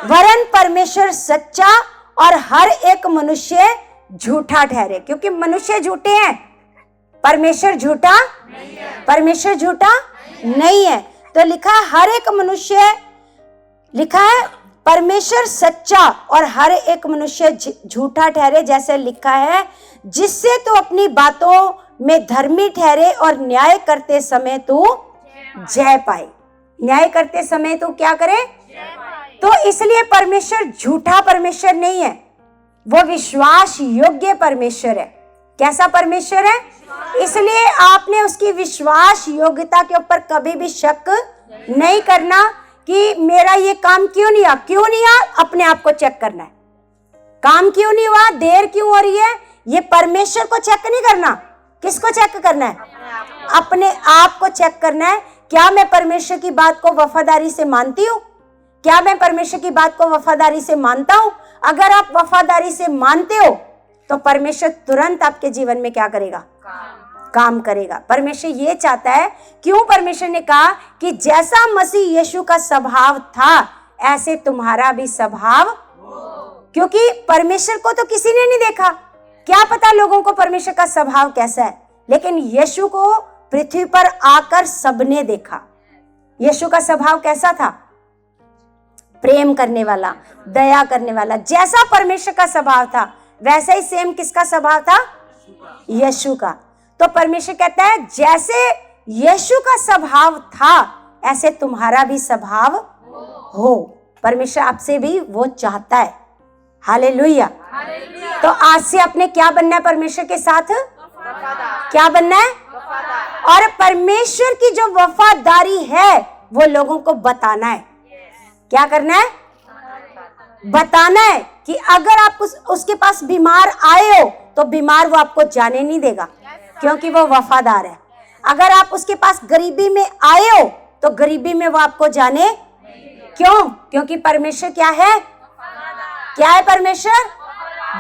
वरन परमेश्वर सच्चा और हर एक मनुष्य झूठा ठहरे, क्योंकि मनुष्य झूठे हैं, परमेश्वर झूठा परमेश्वर झूठा नहीं है। तो लिखा है हर एक मनुष्य, लिखा है परमेश्वर सच्चा और हर एक मनुष्य झूठा ठहरे, जैसे लिखा है जिससे तू अपनी बातों में धर्मी ठहरे और न्याय करते समय तू जय पाए। न्याय करते समय तू क्या करे? तो इसलिए परमेश्वर झूठा परमेश्वर नहीं है, वो विश्वास योग्य परमेश्वर है। कैसा परमेश्वर है? इसलिए आपने उसकी विश्वास योग्यता के ऊपर कभी भी शक नहीं करना कि मेरा ये काम क्यों नहीं हुआ, क्यों नहीं हुआ, अपने आप को चेक करना है। काम क्यों नहीं हुआ, देर क्यों हो रही है, ये परमेश्वर को चेक नहीं करना। किसको चेक करना है? अपने आप को चेक करना है। क्या मैं परमेश्वर की बात को वफादारी से मानती हूँ? क्या मैं परमेश्वर की बात को वफादारी से मानता हूँ? अगर आप वफादारी से मानते हो तो परमेश्वर तुरंत आपके जीवन में क्या करेगा? काम करेगा। परमेश्वर ये चाहता है, क्यों परमेश्वर ने कहा कि जैसा मसीह यीशु का स्वभाव था ऐसे तुम्हारा भी स्वभाव, क्योंकि परमेश्वर को तो किसी ने नहीं देखा। क्या पता लोगों को परमेश्वर का स्वभाव कैसा है, लेकिन यीशु को पृथ्वी पर आकर सबने देखा। यीशु का स्वभाव कैसा था? प्रेम करने वाला, दया करने वाला। जैसा परमेश्वर का स्वभाव था वैसा ही सेम किसका स्वभाव था? यीशु का। तो परमेश्वर कहता है जैसे यीशु का स्वभाव था ऐसे तुम्हारा भी स्वभाव हो। परमेश्वर आपसे भी वो चाहता है। हालेलुया। तो आज से आपने क्या बनना है? परमेश्वर के साथ क्या बनना है? और परमेश्वर की जो वफादारी है वो लोगों को बताना है। क्या करना है? बताना है कि अगर आप उसके पास बीमार आए हो तो बीमार वो आपको जाने नहीं देगा, क्योंकि वो वफादार है। अगर आप उसके पास गरीबी में आए हो तो गरीबी में वो आपको जाने, क्यों? क्योंकि परमेश्वर क्या है? क्या है परमेश्वर?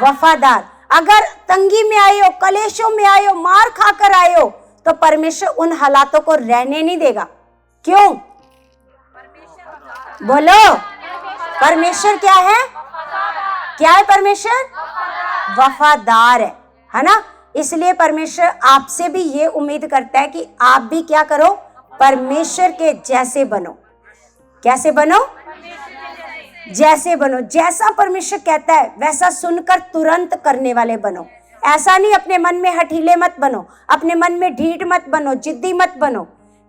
वफादार। अगर तंगी में आए हो, कलेशों में आए हो, मार खाकर आए हो तो परमेश्वर उन हालातों को रहने नहीं देगा। क्यों? बोलो, परमेश्वर क्या है? क्या है परमेश्वर? वफादार है ना? इसलिए परमेश्वर आपसे भी ये उम्मीद करता है कि आप भी क्या करो? परमेश्वर के जैसे बनो। कैसे बनो? जैसे बनो। जैसा परमेश्वर कहता है वैसा सुनकर तुरंत करने वाले बनो। ऐसा नहीं अपने मन में हठीले मत बनो, अपने मन में ढीठ मत बनो, जिद्दी मत बनो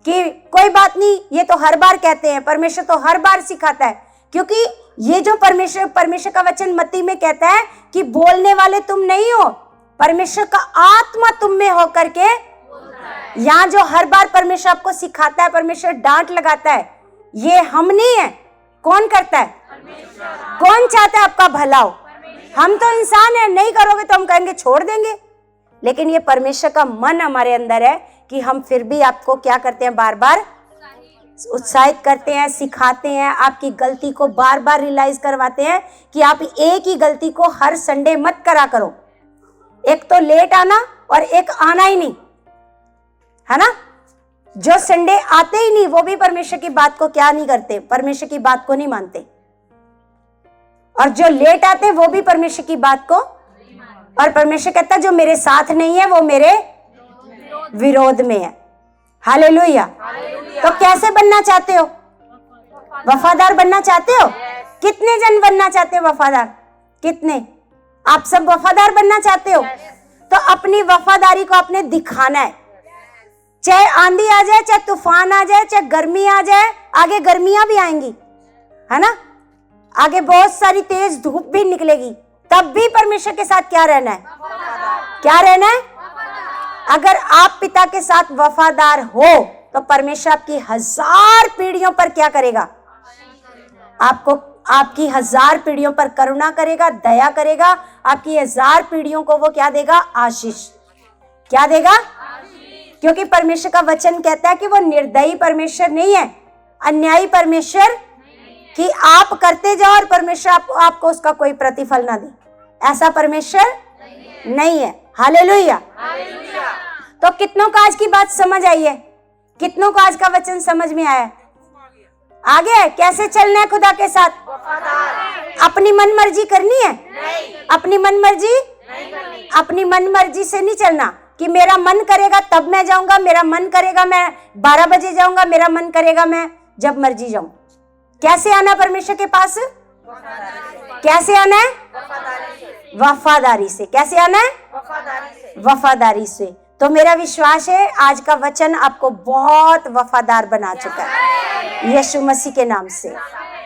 कि कोई बात नहीं, ये तो हर बार कहते हैं, परमेश्वर तो हर बार सिखाता है। क्योंकि ये जो परमेश्वर का वचन मत्ती में कहता है कि बोलने वाले तुम नहीं हो, परमेश्वर का आत्मा तुम में होकर के, यहाँ जो हर बार परमेश्वर आपको सिखाता है, परमेश्वर डांट लगाता है, ये हम नहीं है। कौन करता है? कौन चाहता है आपका भला हो? हम तो इंसान है, नहीं करोगे तो हम कहेंगे छोड़ देंगे, लेकिन ये परमेश्वर का मन हमारे अंदर है कि हम फिर भी आपको क्या करते हैं? बार बार उत्साहित करते हैं, सिखाते हैं, आपकी गलती को बार बार रियलाइज करवाते हैं कि आप एक ही गलती को हर संडे मत करा करो। एक तो लेट आना और एक आना ही नहीं, है ना? जो संडे आते ही नहीं वो भी परमेश्वर की बात को क्या नहीं करते? परमेश्वर की बात को नहीं मानते। और जो लेट आते वो भी परमेश्वर की बात को, और परमेश्वर कहता है जो मेरे साथ नहीं है वो मेरे विरोध में है। हालेलुया। तो कैसे बनना चाहते हो? वफादार बनना चाहते हो? कितने जन बनना चाहते हो वफादार? कितने? आप सब वफादार बनना चाहते हो? तो अपनी वफादारी को आपने दिखाना है। चाहे आंधी आ जाए, चाहे तूफान आ जाए, चाहे गर्मी आ जाए, आगे गर्मियां भी आएंगी, है ना? आगे बहुत सारी तेज धूप भी निकलेगी, तब भी परमेश्वर के साथ क्या रहना है? क्या रहना है? अगर आप पिता के साथ वफादार हो तो परमेश्वर आपकी 1000 पीढ़ियों पर क्या करेगा? आपको, आपकी 1000 पीढ़ियों पर करुणा करेगा, दया करेगा। आपकी 1000 पीढ़ियों को वो क्या देगा? आशीष। क्या देगा? क्योंकि परमेश्वर का वचन कहता है कि वो निर्दयी परमेश्वर नहीं है, अन्यायी परमेश्वर कि आप करते जाओ और परमेश्वर आपको उसका कोई प्रतिफल ना दे, ऐसा परमेश्वर नहीं है। हालेलुया। तो कितनों को आज की बात समझ आई है? कितनों को आज का वचन समझ में आया? आगे कैसे चलना है खुदा के साथ? अपनी मन मर्जी करनी है? अपनी मन मर्जी अपनी मन मर्जी से नहीं चलना कि मेरा मन करेगा तब मैं जाऊंगा, मेरा मन करेगा मैं 12 बजे जाऊंगा, मेरा मन करेगा मैं जब मर्जी जाऊं। कैसे आना परमेश्वर के पास? कैसे आना है? वफादारी से। कैसे आना है? वफादारी से। तो मेरा विश्वास है आज का वचन आपको बहुत वफादार बना चुका है यीशु मसीह के नाम से।